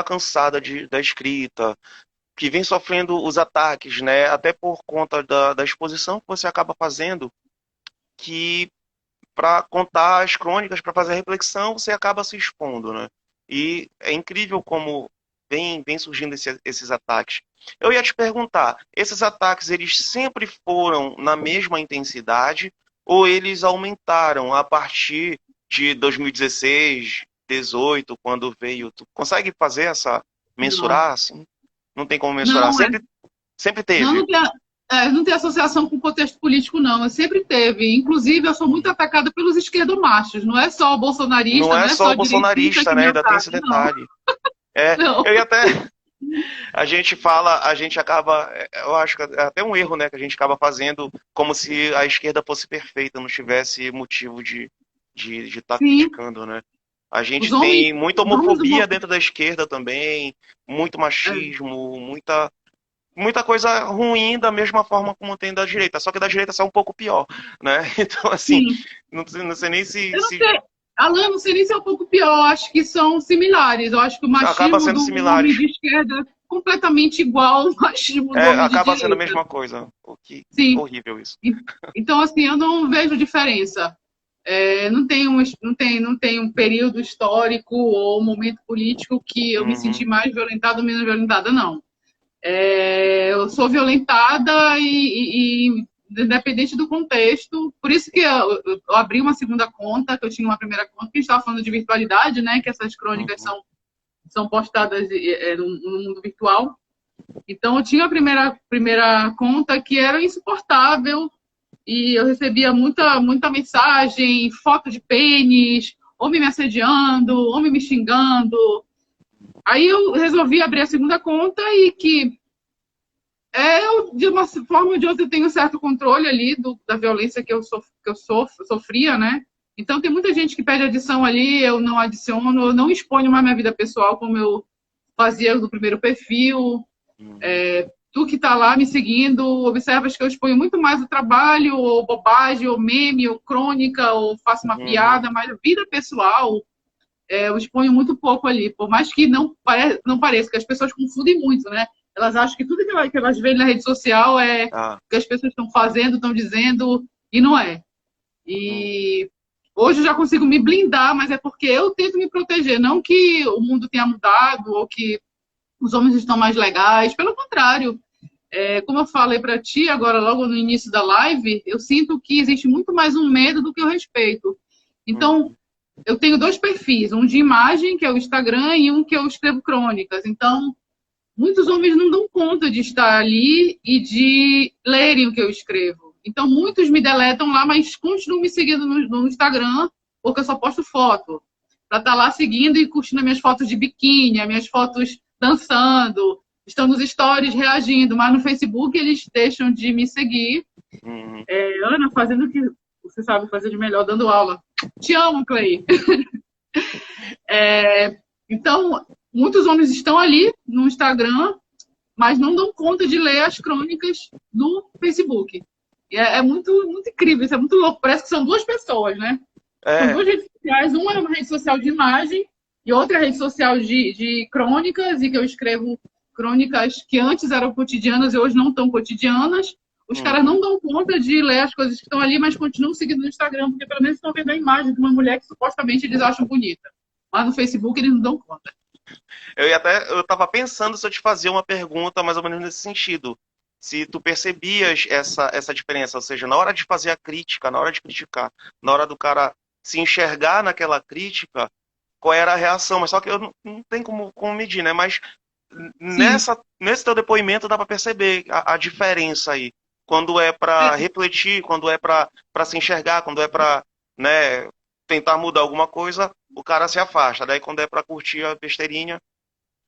Speaker 4: cansada da escrita, que vem sofrendo os ataques, né, até por conta da exposição que você acaba fazendo, que para contar as crônicas, para fazer a reflexão, você acaba se expondo, né? E é incrível como vem surgindo esses ataques. Eu ia te perguntar, esses ataques, eles sempre foram na mesma intensidade ou eles aumentaram a partir de 2016, 2018, quando veio? Tu consegue fazer mensurar assim? Não tem como mensurar. Sempre teve.
Speaker 2: Não tem associação com o contexto político, não. Sempre teve. Inclusive, eu sou muito atacada pelos esquerdomachos. Não é só o bolsonarista,
Speaker 4: não é só o bolsonarista, né? Ainda tem esse detalhe. Eu ia até... A gente acaba... Eu acho que é até um erro, né? Que a gente acaba fazendo como se a esquerda fosse perfeita, não tivesse motivo de estar criticando, né? A gente tem muita homofobia dentro da esquerda também, muito machismo, muita coisa ruim da mesma forma como tem da direita, só que da direita é um pouco pior, né? Então, assim, não sei nem se...
Speaker 2: Alan, não sei nem se é um pouco pior, acho que são similares. Eu acho que o machismo do homem de esquerda é completamente igual ao machismo do homem de direita.
Speaker 4: Acaba sendo a mesma coisa. Horrível isso.
Speaker 2: Então, assim, eu não vejo diferença. Não tem um período histórico ou um momento político que eu me senti mais violentada ou menos violentada, não. Eu sou violentada e independente do contexto. Por isso que eu abri uma segunda conta, que eu tinha uma primeira conta, que a gente estava falando de virtualidade, né? Que essas crônicas são postadas no mundo virtual. Então, eu tinha a primeira conta que era insuportável, e eu recebia muita mensagem, foto de pênis, homem me assediando, homem me xingando. Aí eu resolvi abrir a segunda conta e que de uma forma ou de outra eu tenho um certo controle ali da violência que eu sofria, né? Então tem muita gente que pede adição ali, eu não adiciono, eu não exponho mais minha vida pessoal como eu fazia no primeiro perfil. Tu que está lá me seguindo, observas que eu exponho muito mais o trabalho, ou bobagem, ou meme, ou crônica, ou faço uma piada, mas a vida pessoal eu exponho muito pouco ali, por mais que não pareça, que as pessoas confundem muito, né? Elas acham que tudo que elas veem na rede social é o que as pessoas estão fazendo, estão dizendo, e não é. E hoje eu já consigo me blindar, mas é porque eu tento me proteger, não que o mundo tenha mudado, ou que os homens estão mais legais, pelo contrário. Como eu falei para ti agora, logo no início da live, eu sinto que existe muito mais um medo do que o respeito. Então, eu tenho 2 perfis, um de imagem, que é o Instagram, e um que eu escrevo crônicas. Então, muitos homens não dão conta de estar ali e de lerem o que eu escrevo. Então, muitos me deletam lá, mas continuam me seguindo no Instagram, porque eu só posto foto. Para estar lá seguindo e curtindo as minhas fotos de biquíni, as minhas fotos dançando, estão nos stories reagindo, mas no Facebook eles deixam de me seguir. Ana, fazendo o que você sabe fazer de melhor, dando aula. Te amo, Clay. Então, muitos homens estão ali no Instagram, mas não dão conta de ler as crônicas no Facebook. E é muito, muito incrível, isso é muito louco. Parece que são duas pessoas, né? São duas redes sociais, uma é uma rede social de imagem e outra rede social de crônicas, e que eu escrevo crônicas que antes eram cotidianas e hoje não tão cotidianas. Os caras não dão conta de ler as coisas que estão ali, mas continuam seguindo no Instagram, porque pelo menos estão vendo a imagem de uma mulher que supostamente eles acham bonita. Lá no Facebook eles não dão conta.
Speaker 4: Eu estava pensando se eu te fazia uma pergunta mais ou menos nesse sentido. Se tu percebias essa diferença, ou seja, na hora de fazer a crítica, na hora de criticar, na hora do cara se enxergar naquela crítica, qual era a reação? Mas só que eu não tenho como medir, né? Mas nesse teu depoimento dá para perceber a diferença aí. Quando é para refletir, quando é para se enxergar, quando é para, né, tentar mudar alguma coisa, o cara se afasta. Daí quando é para curtir a besteirinha,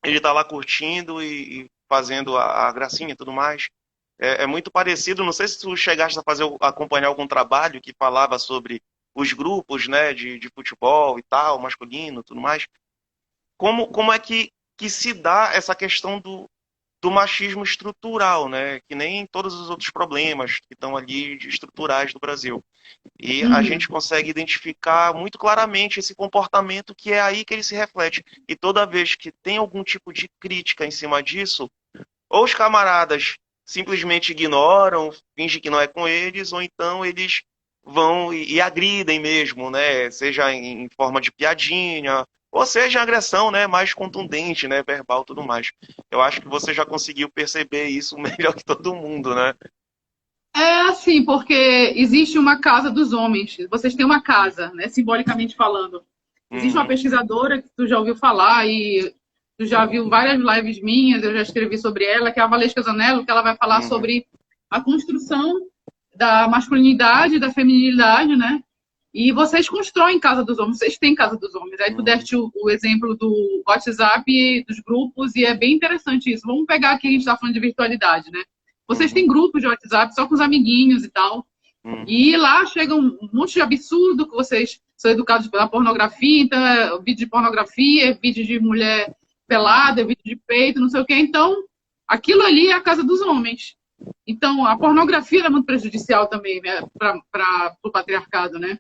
Speaker 4: ele tá lá curtindo e fazendo a gracinha e tudo mais. É muito parecido, não sei se tu chegaste a acompanhar algum trabalho que falava sobre os grupos, né, de futebol e tal, masculino e tudo mais. Como é que se dá essa questão do machismo estrutural, né? Que nem todos os outros problemas que estão ali estruturais do Brasil. E a gente consegue identificar muito claramente esse comportamento que é aí que ele se reflete. E toda vez que tem algum tipo de crítica em cima disso, ou os camaradas simplesmente ignoram, fingem que não é com eles, ou então eles vão e agridem mesmo, né? Seja em forma de piadinha, ou seja, agressão, né, mais contundente, né, verbal e tudo mais. Eu acho que você já conseguiu perceber isso melhor que todo mundo, né?
Speaker 2: É assim, porque existe uma casa dos homens. Vocês têm uma casa, né, simbolicamente falando. Existe uma pesquisadora que tu já ouviu falar e tu já viu várias lives minhas, eu já escrevi sobre ela, que é a Valesca Zanello, que ela vai falar sobre a construção da masculinidade, da feminilidade, né? E vocês constroem casa dos homens, vocês têm casa dos homens. Aí tu deste o exemplo do WhatsApp, dos grupos, e é bem interessante isso. Vamos pegar aqui, a gente está falando de virtualidade, né? Vocês têm grupos de WhatsApp só com os amiguinhos e tal. E lá chega um monte de absurdo, que vocês são educados pela pornografia, então é vídeo de pornografia, vídeo de mulher pelada, vídeo de peito, não sei o quê. Então, aquilo ali é a casa dos homens. Então, a pornografia é muito prejudicial também, né, para o patriarcado, né?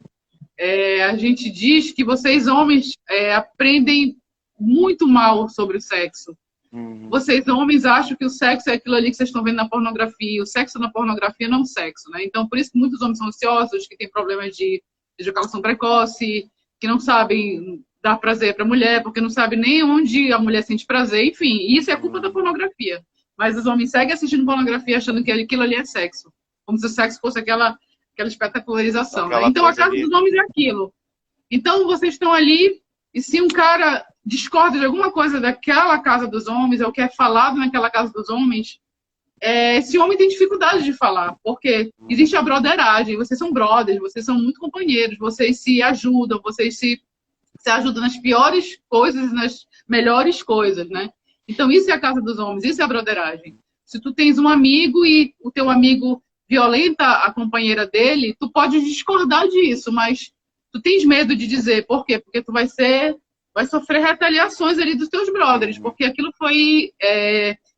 Speaker 2: A gente diz que vocês, homens, aprendem muito mal sobre o sexo. Vocês, homens, acham que o sexo é aquilo ali que vocês estão vendo na pornografia. O sexo na pornografia não é um sexo, né? Então, por isso que muitos homens são ansiosos, que têm problemas de ejaculação precoce, que não sabem dar prazer para a mulher, porque não sabem nem onde a mulher sente prazer. Enfim, isso é culpa da pornografia. Mas os homens seguem assistindo pornografia achando que aquilo ali é sexo. Como se o sexo fosse aquela espetacularização. Né? Então, a casa dos homens é aquilo. Então, vocês estão ali, e se um cara discorda de alguma coisa daquela casa dos homens, ou que é falado naquela casa dos homens, esse homem tem dificuldade de falar, porque existe a broderagem, vocês são brothers, vocês são muito companheiros, vocês se ajudam, vocês se ajudam nas piores coisas, nas melhores coisas, né? Então, isso é a casa dos homens, isso é a broderagem. Se tu tens um amigo e o teu amigo violenta a companheira dele, tu pode discordar disso, mas tu tens medo de dizer. Por quê? Porque tu vai sofrer retaliações ali dos teus brothers, porque aquilo foi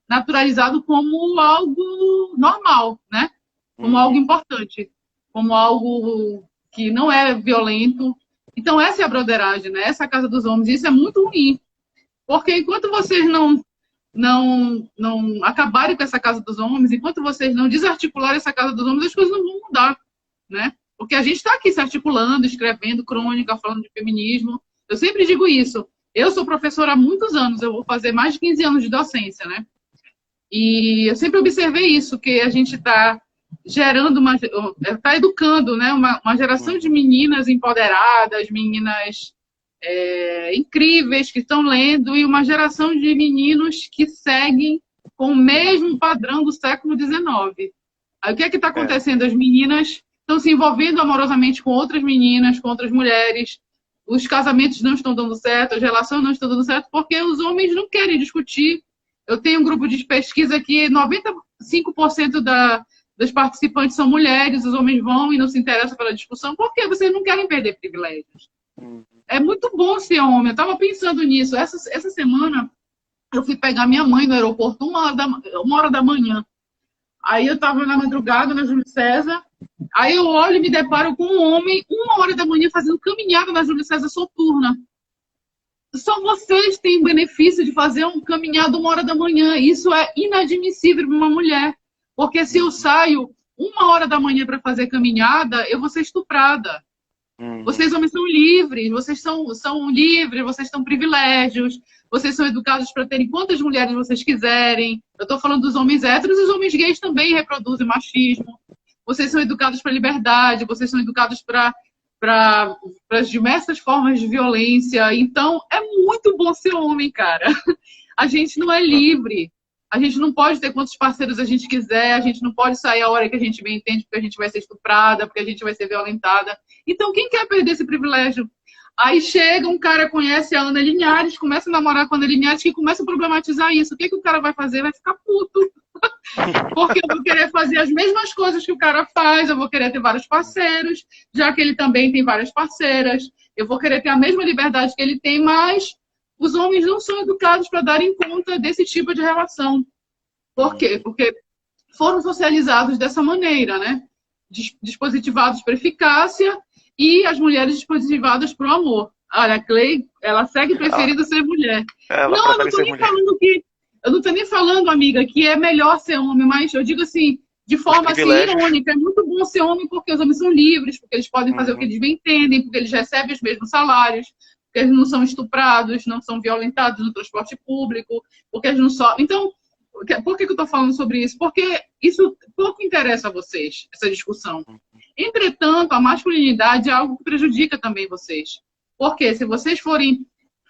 Speaker 2: naturalizado como algo normal, né? Como algo importante, como algo que não é violento. Então, essa é a broderagem, né? Essa é a casa dos homens. Isso é muito ruim, porque enquanto vocês não acabarem com essa casa dos homens, enquanto vocês não desarticularem essa casa dos homens, as coisas não vão mudar, né? Porque a gente está aqui se articulando, escrevendo crônica, falando de feminismo. Eu sempre digo isso. Eu sou professora há muitos anos, eu vou fazer mais de 15 anos de docência, né? E eu sempre observei isso, que a gente está gerando está educando, né? Uma geração de meninas empoderadas, meninas incríveis que estão lendo, e uma geração de meninos que seguem com o mesmo padrão do século XIX. Aí o que é que está acontecendo? As meninas estão se envolvendo amorosamente com outras meninas, com outras mulheres, os casamentos não estão dando certo, as relações não estão dando certo, porque os homens não querem discutir. Eu tenho um grupo de pesquisa que 95% das participantes são mulheres, os homens vão e não se interessam pela discussão, porque vocês não querem perder privilégios. É muito bom ser homem. Eu estava pensando nisso. Essa semana, eu fui pegar minha mãe no aeroporto 1h da manhã. Aí eu estava na madrugada na Júlio César. Aí eu olho e me deparo com um homem, 1 hora da manhã, fazendo caminhada na Júlio César soturna. Só vocês têm o benefício de fazer um caminhado 1 hora da manhã. Isso é inadmissível para uma mulher. Porque se eu saio 1 hora da manhã para fazer caminhada, eu vou ser estuprada. Vocês homens são livres, vocês são livres, vocês têm privilégios, vocês são educados para terem quantas mulheres vocês quiserem. Eu estou falando dos homens héteros e os homens gays também reproduzem machismo. Vocês são educados para liberdade, vocês são educados para as diversas formas de violência. Então, é muito bom ser homem, cara. A gente não é livre. A gente não pode ter quantos parceiros a gente quiser, a gente não pode sair a hora que a gente bem entende, porque a gente vai ser estuprada, porque a gente vai ser violentada. Então, quem quer perder esse privilégio? Aí chega um cara, conhece a Ana Linhares, começa a namorar com a Ana Linhares, que começa a problematizar isso. O que o cara vai fazer? Vai ficar puto. Porque eu vou querer fazer as mesmas coisas que o cara faz, eu vou querer ter vários parceiros, já que ele também tem várias parceiras. Eu vou querer ter a mesma liberdade que ele tem, mas os homens não são educados para darem conta desse tipo de relação. Por quê? Porque foram socializados dessa maneira, né? Dispositivados para eficácia e as mulheres dispositivadas para o amor. Olha, a Clay, ela segue preferindo ser mulher. Não, eu não estou nem falando que... Eu não estou nem falando, amiga, que é melhor ser homem, mas eu digo assim, de forma assim, irônica, é muito bom ser homem porque os homens são livres, porque eles podem fazer o que eles bem entendem, porque eles recebem os mesmos salários, porque eles não são estuprados, não são violentados no transporte público, porque eles não só... Então, por que eu estou falando sobre isso? Porque isso pouco interessa a vocês, essa discussão. Entretanto, a masculinidade é algo que prejudica também vocês. Porque se vocês forem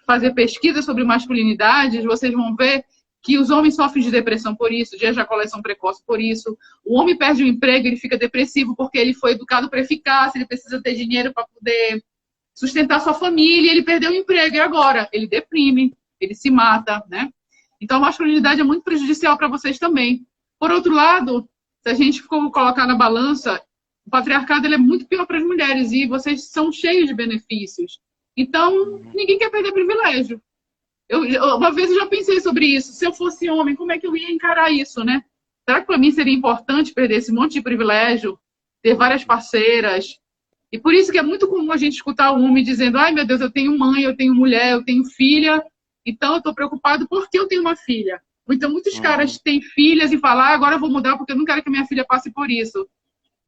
Speaker 2: fazer pesquisa sobre masculinidades, vocês vão ver que os homens sofrem de depressão por isso, de ejaculação precoce por isso. O homem perde o emprego, ele fica depressivo porque ele foi educado para eficácia, ele precisa ter dinheiro para poder sustentar sua família, ele perdeu o emprego, e agora? Ele deprime, ele se mata, né? Então, a masculinidade é muito prejudicial para vocês também. Por outro lado, se a gente for colocar na balança, o patriarcado ele é muito pior para as mulheres e vocês são cheios de benefícios. Então, ninguém quer perder privilégio. Uma vez eu já pensei sobre isso. Se eu fosse homem, como é que eu ia encarar isso, né? Será que para mim seria importante perder esse monte de privilégio, ter várias parceiras? E por isso que é muito comum a gente escutar o homem dizendo: ai, meu Deus, eu tenho mãe, eu tenho mulher, eu tenho filha, então eu estou preocupado porque eu tenho uma filha. Então muitos caras têm filhas e falam: ah, agora eu vou mudar porque eu não quero que minha filha passe por isso.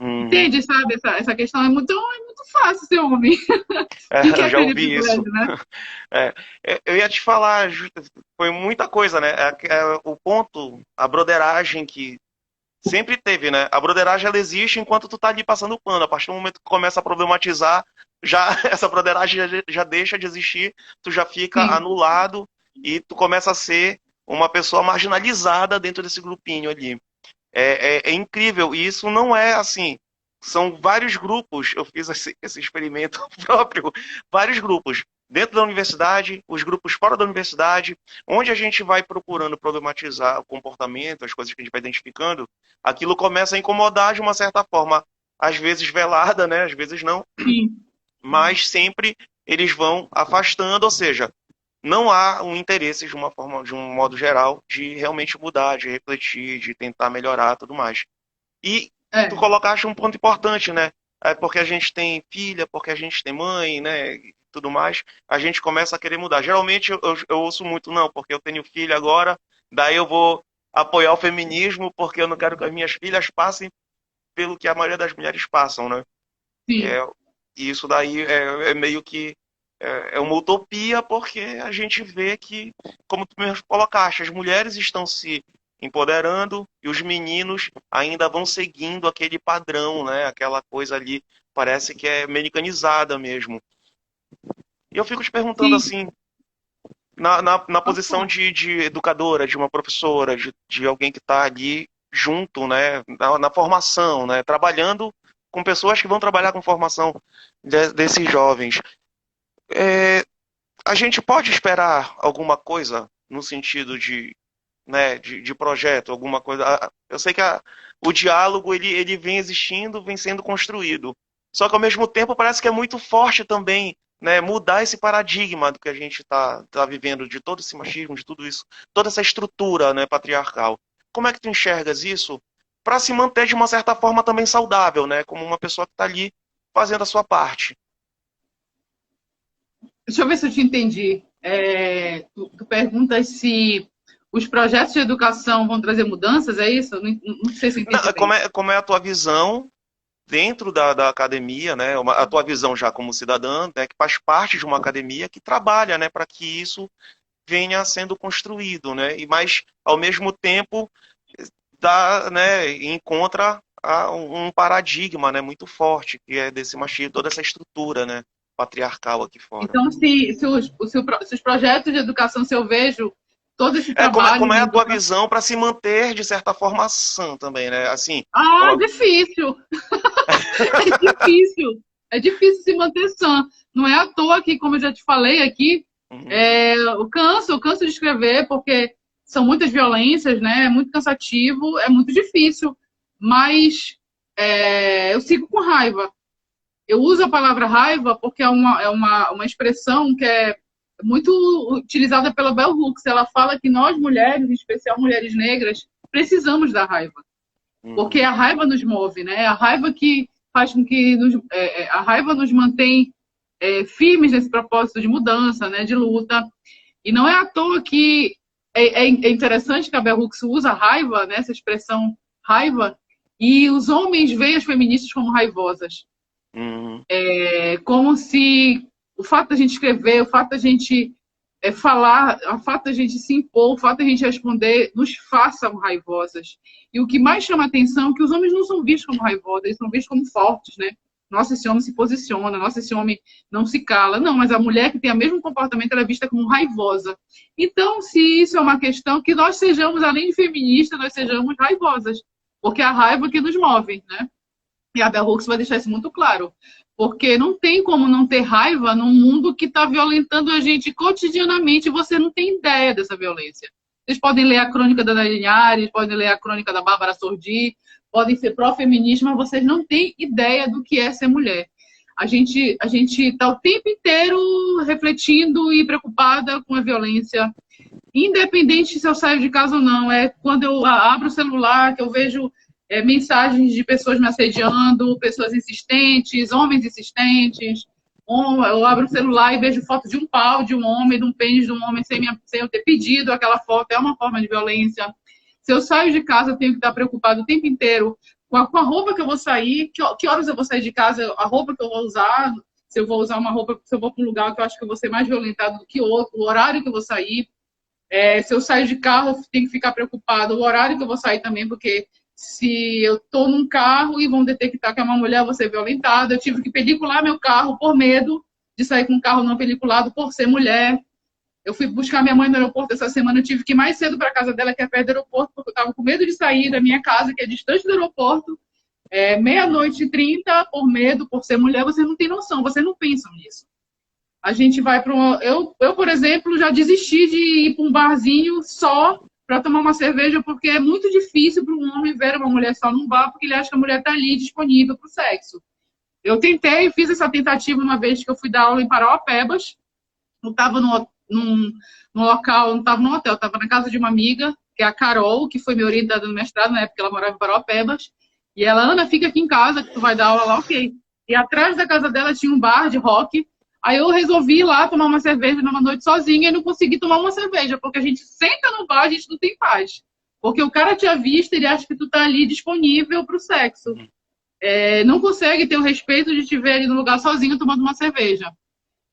Speaker 2: Entende, sabe? Essa questão é muito fácil ser homem.
Speaker 4: Eu já ouvi isso. Né? Eu ia te falar, foi muita coisa, né? O ponto, a broderagem que sempre teve, né? A broderagem ela existe enquanto tu tá ali passando o pano. A partir do momento que começa a problematizar, já essa broderagem já deixa de existir, tu já fica anulado e tu começa a ser uma pessoa marginalizada dentro desse grupinho ali. É incrível, e isso não é assim, são vários grupos, eu fiz esse experimento próprio, vários grupos, dentro da universidade, os grupos fora da universidade, onde a gente vai procurando problematizar o comportamento, as coisas que a gente vai identificando, aquilo começa a incomodar de uma certa forma, às vezes velada, né, às vezes não, mas sempre eles vão afastando, ou seja, não há um interesse de um modo geral de realmente mudar, de refletir, de tentar melhorar tudo mais. E tu colocaste um ponto importante, né? Porque a gente tem filha, porque a gente tem mãe, né? E tudo mais, a gente começa a querer mudar. Geralmente eu ouço muito, não, porque eu tenho filha agora, daí eu vou apoiar o feminismo porque eu não quero que as minhas filhas passem pelo que a maioria das mulheres passam, né?
Speaker 2: Sim.
Speaker 4: E isso daí é meio que é uma utopia, porque a gente vê que, como tu mesmo colocaste, as mulheres estão se empoderando e os meninos ainda vão seguindo aquele padrão, né? Aquela coisa ali, parece que é americanizada mesmo. E eu fico te perguntando assim, na posição de educadora, de uma professora, de alguém que está ali junto, né? Na formação, né? Trabalhando com pessoas que vão trabalhar com formação desses jovens. A gente pode esperar alguma coisa no sentido de projeto, alguma coisa. Eu sei que o diálogo ele vem existindo, vem sendo construído. Só que ao mesmo tempo parece que é muito forte também, né, mudar esse paradigma do que a gente tá vivendo, de todo esse machismo, de tudo isso, toda essa estrutura, né, patriarcal. Como é que tu enxergas isso? para se manter de uma certa forma também saudável, né? Como uma pessoa que está ali fazendo a sua parte.
Speaker 2: Deixa eu ver se eu te entendi. Tu perguntas se os projetos de educação vão trazer mudanças, é isso? Não sei se eu entendi bem.
Speaker 4: Como é a tua visão dentro da academia, né? A tua visão já como cidadã, né? Que faz parte de uma academia que trabalha, né? Para que isso venha sendo construído, né? Mas, ao mesmo tempo, encontra um paradigma, né? Muito forte, que é desse machismo, toda essa estrutura, né? Patriarcal aqui fora.
Speaker 2: Então, se os projetos de educação, se eu vejo todo esse trabalho...
Speaker 4: Como é a tua visão para se manter, de certa forma, sã também, né? Assim,
Speaker 2: difícil. É difícil. É difícil se manter sã. Não é à toa que, como eu já te falei aqui, eu canso de escrever, porque são muitas violências, né? É muito cansativo, é muito difícil. Mas eu sigo com raiva. Eu uso a palavra raiva porque é uma expressão que é muito utilizada pela Bell Hooks. Ela fala que nós, mulheres, em especial mulheres negras, precisamos da raiva. Porque a raiva nos move, né? A raiva que faz com que a raiva nos mantém firmes nesse propósito de mudança, né? De luta. E não é à toa que é interessante que a Bell Hooks usa a raiva, né? Essa expressão raiva, e os homens veem as feministas como raivosas. Como se o fato da gente escrever, o fato da gente falar, o fato da gente se impor, o fato da gente responder, nos façam raivosas. E o que mais chama a atenção é que os homens não são vistos como raivosos, eles são vistos como fortes, né? Nossa, esse homem se posiciona, nossa, esse homem não se cala. Não, mas a mulher que tem o mesmo comportamento, ela é vista como raivosa. Então, se isso é uma questão, que nós sejamos, além de feministas, nós sejamos raivosas. Porque é a raiva que nos move, né? E a Bell Hooks vai deixar isso muito claro. Porque não tem como não ter raiva num mundo que está violentando a gente cotidianamente e você não tem ideia dessa violência. Vocês podem ler a crônica da Ana Linhares, podem ler a crônica da Bárbara Sordi, podem ser pró-feministas, mas vocês não têm ideia do que é ser mulher. A gente está o tempo inteiro refletindo e preocupada com a violência, independente se eu saio de casa ou não. É quando eu abro o celular que eu vejo mensagens de pessoas me assediando, pessoas insistentes, homens insistentes. Eu abro o celular e vejo foto de um pau de um homem, de um pênis de um homem, sem eu ter pedido aquela foto. É uma forma de violência. Se eu saio de casa, eu tenho que estar preocupado o tempo inteiro com a roupa que eu vou sair, que horas eu vou sair de casa, a roupa que eu vou usar, se eu vou usar uma roupa, se eu vou para um lugar que eu acho que eu vou ser mais violentado do que outro, o horário que eu vou sair. Se eu saio de carro, eu tenho que ficar preocupado, o horário que eu vou sair também, porque se eu estou num carro e vão detectar que é uma mulher, eu vou ser violentada. Eu tive que pelicular meu carro por medo de sair com um carro não peliculado por ser mulher. Eu fui buscar minha mãe no aeroporto essa semana, eu tive que ir mais cedo para a casa dela, que é perto do aeroporto, porque eu estava com medo de sair da minha casa, que é distante do aeroporto, 00:30, por medo, por ser mulher. Você não tem noção, vocês não pensam nisso. A gente vai para eu, por exemplo, já desisti de ir para um barzinho só para tomar uma cerveja, porque é muito difícil para um homem ver uma mulher só num bar, porque ele acha que a mulher está ali disponível para o sexo. Eu fiz essa tentativa uma vez que eu fui dar aula em Parauapebas. Eu estava num local, não estava no hotel, estava na casa de uma amiga, que é a Carol, que foi minha orientada no mestrado, na época ela morava em Parauapebas. E ela, Ana, fica aqui em casa, que tu vai dar aula lá, ok. E atrás da casa dela tinha um bar de rock. Aí eu resolvi ir lá tomar uma cerveja numa noite sozinha e não consegui tomar uma cerveja, porque a gente senta no bar, a gente não tem paz. Porque o cara te avista, ele acha que tu tá ali disponível pro sexo. Não consegue ter o respeito de te ver ali no lugar sozinho tomando uma cerveja.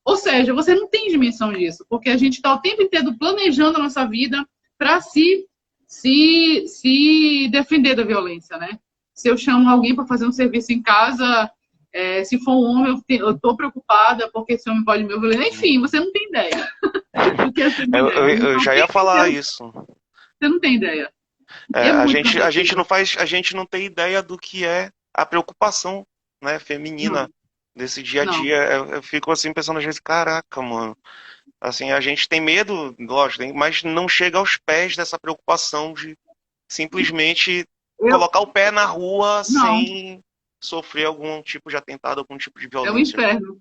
Speaker 2: Ou seja, você não tem dimensão disso, porque a gente está o tempo inteiro planejando a nossa vida para se defender da violência, né? Se eu chamo alguém para fazer um serviço em casa, se for um homem, eu estou preocupada porque esse homem pode me violentar. Enfim, você não tem ideia.
Speaker 4: Eu já ia falar isso.
Speaker 2: Você não tem ideia.
Speaker 4: A gente não tem ideia do que é a preocupação, né, feminina desse dia a dia. Eu fico assim pensando às vezes, caraca, mano. Assim, a gente tem medo, lógico, mas não chega aos pés dessa preocupação de simplesmente colocar o pé na rua sem sofrer algum tipo de atentado, algum tipo de violência.
Speaker 2: É um inferno.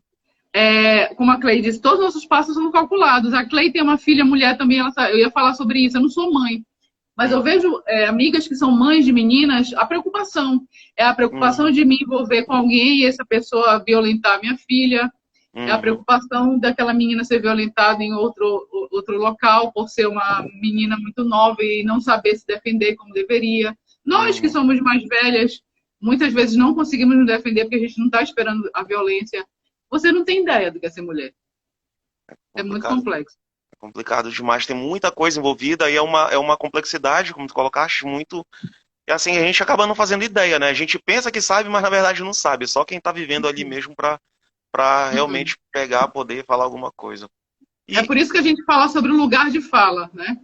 Speaker 2: Como a Clay disse, todos os nossos passos são calculados. A Clay tem uma filha mulher também, eu ia falar sobre isso, eu não sou mãe. Mas eu vejo amigas que são mães de meninas, a preocupação. É a preocupação de me envolver com alguém e essa pessoa violentar minha filha. É a preocupação daquela menina ser violentada em outro local por ser uma menina muito nova e não saber se defender como deveria. Nós que somos mais velhas, muitas vezes não conseguimos nos defender porque a gente não está esperando a violência. Você não tem ideia do que é ser mulher. É muito complexo.
Speaker 4: É complicado demais, tem muita coisa envolvida e é uma complexidade, como tu colocaste, muito. E assim, a gente acaba não fazendo ideia, né? A gente pensa que sabe, mas na verdade não sabe. Só quem está vivendo ali mesmo para realmente pegar, poder falar alguma coisa.
Speaker 2: É por isso que a gente fala sobre o lugar de fala, né?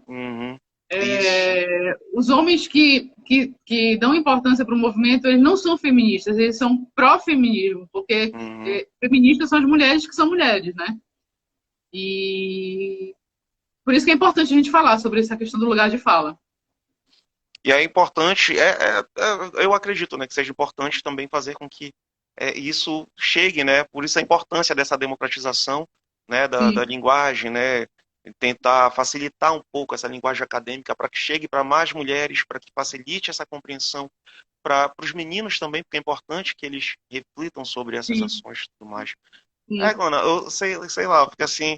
Speaker 2: Os homens que dão importância para o movimento, eles não são feministas, eles são pró-feminismo, porque feministas são as mulheres que são mulheres, né? E por isso que é importante a gente falar sobre essa questão do lugar de fala.
Speaker 4: E é importante, eu acredito, né, que seja importante também fazer com que isso chegue, né? Por isso a importância dessa democratização, né, da linguagem, né? Tentar facilitar um pouco essa linguagem acadêmica para que chegue para mais mulheres, para que facilite essa compreensão para os meninos também, porque é importante que eles reflitam sobre essas ações e tudo mais. Gona, eu sei lá, porque assim,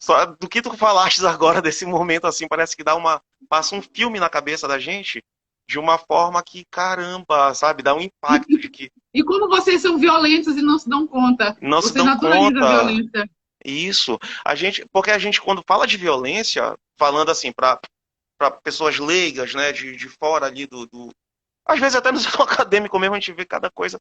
Speaker 4: só do que tu falaste agora desse momento, assim, parece que passa um filme na cabeça da gente de uma forma que, caramba, sabe, dá um impacto de que...
Speaker 2: E como vocês são violentos e não se dão conta.
Speaker 4: Não se dão conta. A violência. Isso. Porque a gente, quando fala de violência, falando assim, para pessoas leigas, né, de fora ali às vezes até no setor acadêmico mesmo a gente vê cada coisa,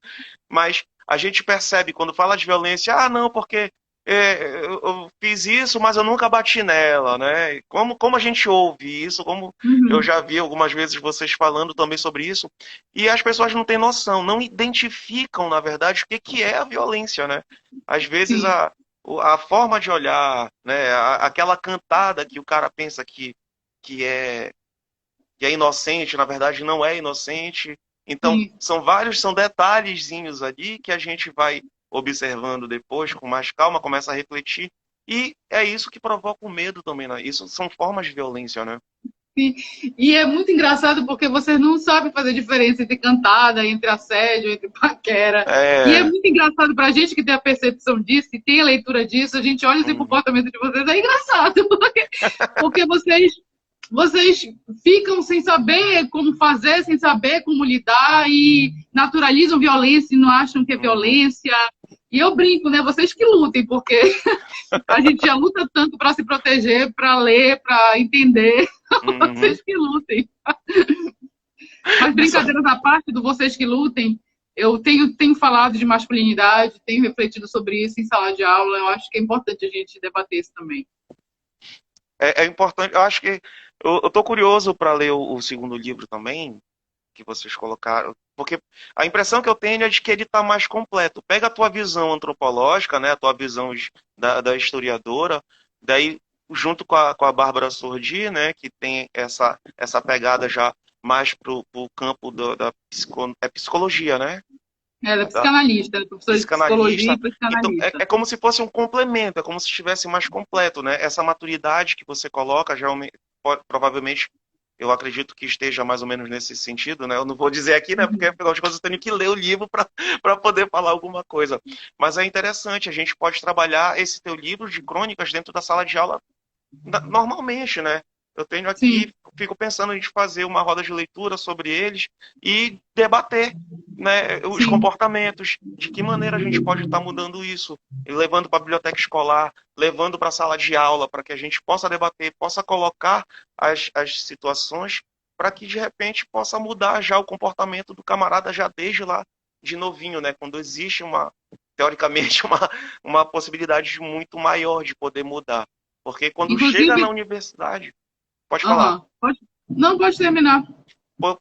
Speaker 4: mas a gente percebe quando fala de violência, não, porque eu fiz isso, mas eu nunca bati nela, né? Como a gente ouve isso, como eu já vi algumas vezes vocês falando também sobre isso, e as pessoas não têm noção, não identificam, na verdade, o que é a violência, né? Às vezes a forma de olhar, né? Aquela cantada que o cara pensa que é inocente, na verdade não é inocente. Então, são detalhezinhos ali que a gente vai observando depois com mais calma, começa a refletir, e é isso que provoca o medo também, né? Isso são formas de violência, né?
Speaker 2: Sim. E é muito engraçado porque vocês não sabem fazer diferença entre cantada, entre assédio, entre paquera. E é muito engraçado pra gente que tem a percepção disso, e tem a leitura disso, a gente olha esse comportamento de vocês, é engraçado, porque vocês ficam sem saber como fazer, sem saber como lidar e naturalizam violência e não acham que é violência. E eu brinco, né? Vocês que lutem, porque a gente já luta tanto para se proteger, para ler, para entender. Vocês que lutem. Mas brincadeiras à parte do vocês que lutem, eu tenho falado de masculinidade, tenho refletido sobre isso em sala de aula. Eu acho que é importante a gente debater isso também.
Speaker 4: É importante, eu acho que eu tô curioso para ler o segundo livro também, que vocês colocaram, porque a impressão que eu tenho é de que ele está mais completo. Pega a tua visão antropológica, né, a tua visão da historiadora, daí junto com a Bárbara Sordi, né, que tem essa pegada já mais pro campo da psicologia, né?
Speaker 2: Ela é psicanalista, professora de psicologia e psicanalista.
Speaker 4: Então, é como se fosse um complemento, é como se estivesse mais completo, né? Essa maturidade que você coloca, provavelmente, eu acredito que esteja mais ou menos nesse sentido, né? Eu não vou dizer aqui, né? Porque, afinal de contas, eu tenho que ler o livro para poder falar alguma coisa. Mas é interessante, a gente pode trabalhar esse teu livro de crônicas dentro da sala de aula normalmente, né? Eu tenho aqui, fico pensando em fazer uma roda de leitura sobre eles e debater, né, os comportamentos, de que maneira a gente pode estar mudando isso, levando para a biblioteca escolar, levando para a sala de aula, para que a gente possa debater, possa colocar as situações para que, de repente, possa mudar já o comportamento do camarada já desde lá de novinho, né, quando existe teoricamente, uma possibilidade muito maior de poder mudar. Porque quando chega na universidade... Pode falar.
Speaker 2: Não, pode terminar.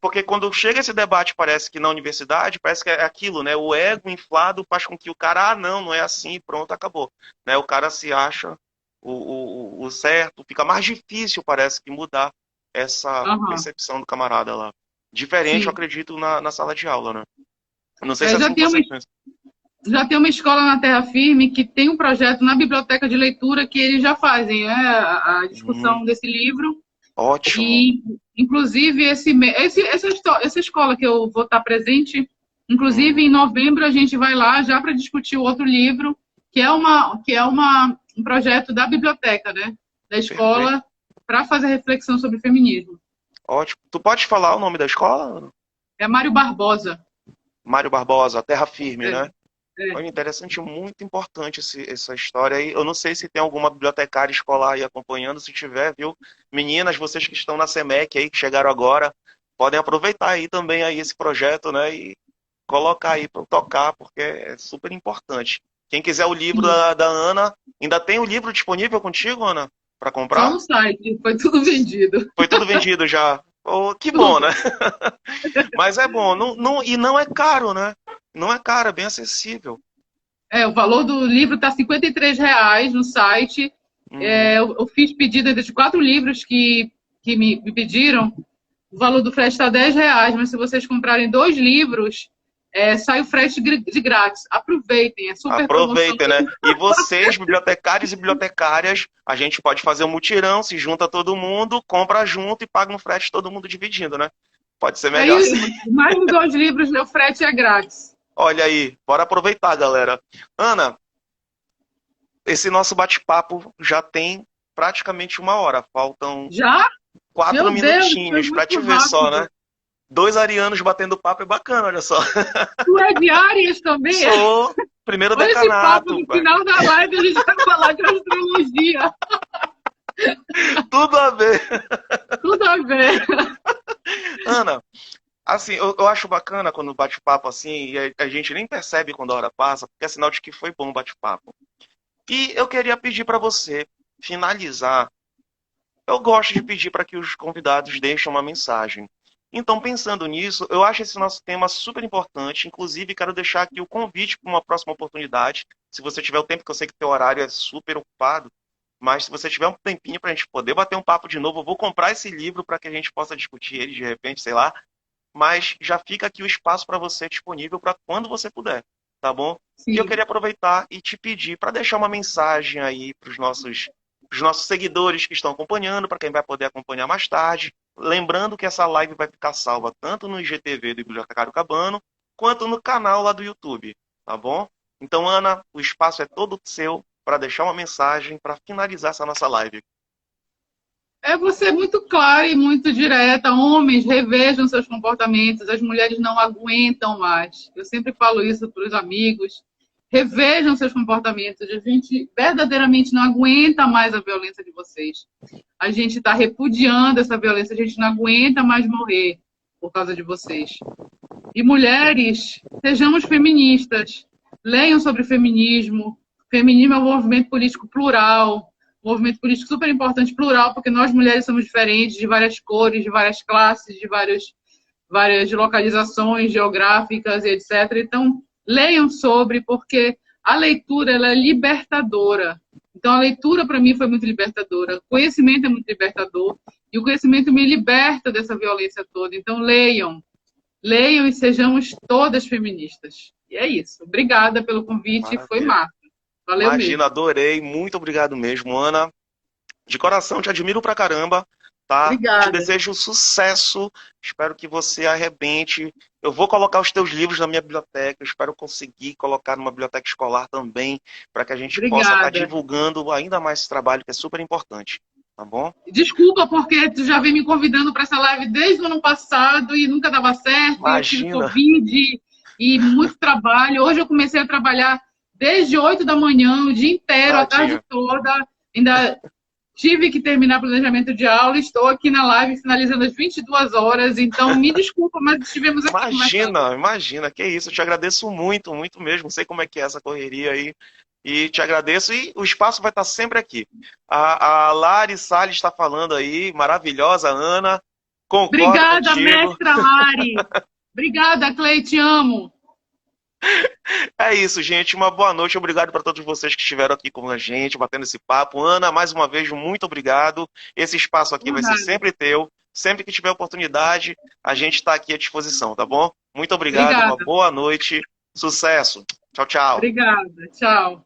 Speaker 4: Porque quando chega esse debate, parece que na universidade, parece que é aquilo, né? O ego inflado faz com que o cara, não é assim, pronto, acabou. Né? O cara se acha o certo, fica mais difícil, parece que mudar essa percepção do camarada lá. Diferente, eu acredito, na sala de aula, né? Não sei se é assim que vocês pensam.
Speaker 2: Já tem uma escola na Terra Firme que tem um projeto na biblioteca de leitura que eles já fazem, né? A discussão desse livro.
Speaker 4: Ótimo.
Speaker 2: E, inclusive, essa escola que eu vou estar presente, inclusive, em novembro a gente vai lá já para discutir o outro livro, um projeto da biblioteca, né? Da escola, para fazer reflexão sobre feminismo.
Speaker 4: Ótimo. Tu pode falar o nome da escola?
Speaker 2: É Mário Barbosa.
Speaker 4: Mário Barbosa, Terra Firme, né?
Speaker 2: É.
Speaker 4: Olha, interessante, muito importante essa história aí. Eu não sei se tem alguma bibliotecária escolar aí acompanhando, se tiver, viu? Meninas, vocês que estão na SEMEC aí, que chegaram agora, podem aproveitar aí também aí esse projeto, né? E colocar aí para tocar, porque é super importante. Quem quiser o livro da Ana, ainda tem o livro disponível contigo, Ana? Para comprar?
Speaker 2: Só no site, foi tudo vendido.
Speaker 4: Foi tudo vendido já. Oh, que bom, né? Mas é bom. E não é caro, né? Não é caro, é bem acessível.
Speaker 2: O valor do livro está R$ 53 no site. Eu fiz pedido de 4 livros que me pediram. O valor do frete está R$ 10, mas se vocês comprarem 2 livros, sai o frete de grátis. Aproveitem, é super
Speaker 4: Aproveitem,
Speaker 2: promoção.
Speaker 4: né? E vocês, bibliotecários e bibliotecárias, a gente pode fazer um mutirão, se junta todo mundo, compra junto e paga no frete todo mundo dividindo, né? Pode ser melhor assim.
Speaker 2: Mais de 2 livros, o frete é grátis.
Speaker 4: Olha aí, bora aproveitar, galera. Ana, esse nosso bate-papo já tem praticamente 1 hora. Faltam
Speaker 2: já?
Speaker 4: 4 minutinhos para te ver só, né? 2 arianos batendo papo é bacana, olha só.
Speaker 2: Tu é de Áries também?
Speaker 4: Sou primeiro
Speaker 2: olha
Speaker 4: decanato.
Speaker 2: Esse papo, no final da live a gente vai falar de astrologia.
Speaker 4: Tudo a ver.
Speaker 2: Tudo a ver.
Speaker 4: Ana, assim, eu acho bacana quando bate papo assim, e a gente nem percebe quando a hora passa, porque é sinal de que foi bom o bate-papo. E eu queria pedir para você finalizar. Eu gosto de pedir para que os convidados deixem uma mensagem. Então, pensando nisso, eu acho esse nosso tema super importante. Inclusive, quero deixar aqui o convite para uma próxima oportunidade. Se você tiver o tempo, que eu sei que o teu horário é super ocupado, mas se você tiver um tempinho para a gente poder bater um papo de novo, eu vou comprar esse livro para que a gente possa discutir ele de repente, sei lá. Mas já fica aqui o espaço para você disponível para quando você puder, tá bom?
Speaker 2: Sim.
Speaker 4: E eu queria aproveitar e te pedir para deixar uma mensagem aí para os nossos seguidores que estão acompanhando, para quem vai poder acompanhar mais tarde. Lembrando que essa live vai ficar salva tanto no IGTV do Bibliotecário Cabano, quanto no canal lá do YouTube, tá bom? Então, Ana, o espaço é todo seu para deixar uma mensagem para finalizar essa nossa live.
Speaker 2: Você muito clara e muito direta. Homens, revejam seus comportamentos. As mulheres não aguentam mais. Eu sempre falo isso para os amigos. Revejam seus comportamentos. A gente verdadeiramente não aguenta mais a violência de vocês. A gente está repudiando essa violência. A gente não aguenta mais morrer por causa de vocês. E mulheres, sejamos feministas. Leiam sobre feminismo. Feminismo é um movimento político plural. Um movimento político super importante, plural, porque nós mulheres somos diferentes, de várias cores, de várias classes, de várias localizações geográficas e etc. Então, leiam sobre, porque a leitura ela é libertadora. Então, a leitura, para mim, foi muito libertadora. O conhecimento é muito libertador. E o conhecimento me liberta dessa violência toda. Então, leiam. Leiam e sejamos todas feministas. E é isso. Obrigada pelo convite.
Speaker 4: Maravilha.
Speaker 2: Foi massa. Valeu
Speaker 4: Imagina,
Speaker 2: mesmo.
Speaker 4: Adorei. Muito obrigado mesmo, Ana. De coração, te admiro pra caramba, tá?
Speaker 2: Obrigada.
Speaker 4: Te desejo sucesso. Espero que você arrebente. Eu vou colocar os teus livros na minha biblioteca. Eu espero conseguir colocar numa biblioteca escolar também, para que a gente possa estar divulgando ainda mais esse trabalho, que é super importante. Tá bom?
Speaker 2: Desculpa, porque tu já vem me convidando para essa live desde o ano passado e nunca dava certo.
Speaker 4: Imagina.
Speaker 2: Eu tive Covid e muito trabalho. Hoje eu comecei a trabalhar desde 8 da manhã, o dia inteiro, a tarde toda. Ainda tive que terminar planejamento de aula. Estou aqui na live finalizando às 22 horas. Então, me desculpa, mas estivemos aqui.
Speaker 4: Imagina. Que isso. Eu te agradeço muito, muito mesmo. Não sei como é que é essa correria aí. E te agradeço. E o espaço vai estar sempre aqui. A Lari Salles está falando aí. Maravilhosa, Ana. Concordo
Speaker 2: Obrigada,
Speaker 4: contigo.
Speaker 2: mestra Lari. Obrigada, Clay. Te amo.
Speaker 4: É isso, gente. Uma boa noite. Obrigado para todos vocês que estiveram aqui com a gente, batendo esse papo. Ana, mais uma vez, muito obrigado. Esse espaço aqui vai ser sempre teu. Sempre que tiver oportunidade, a gente está aqui à disposição, tá bom? Muito obrigado. Uma boa noite. Sucesso. Tchau, tchau.
Speaker 2: Obrigada. Tchau.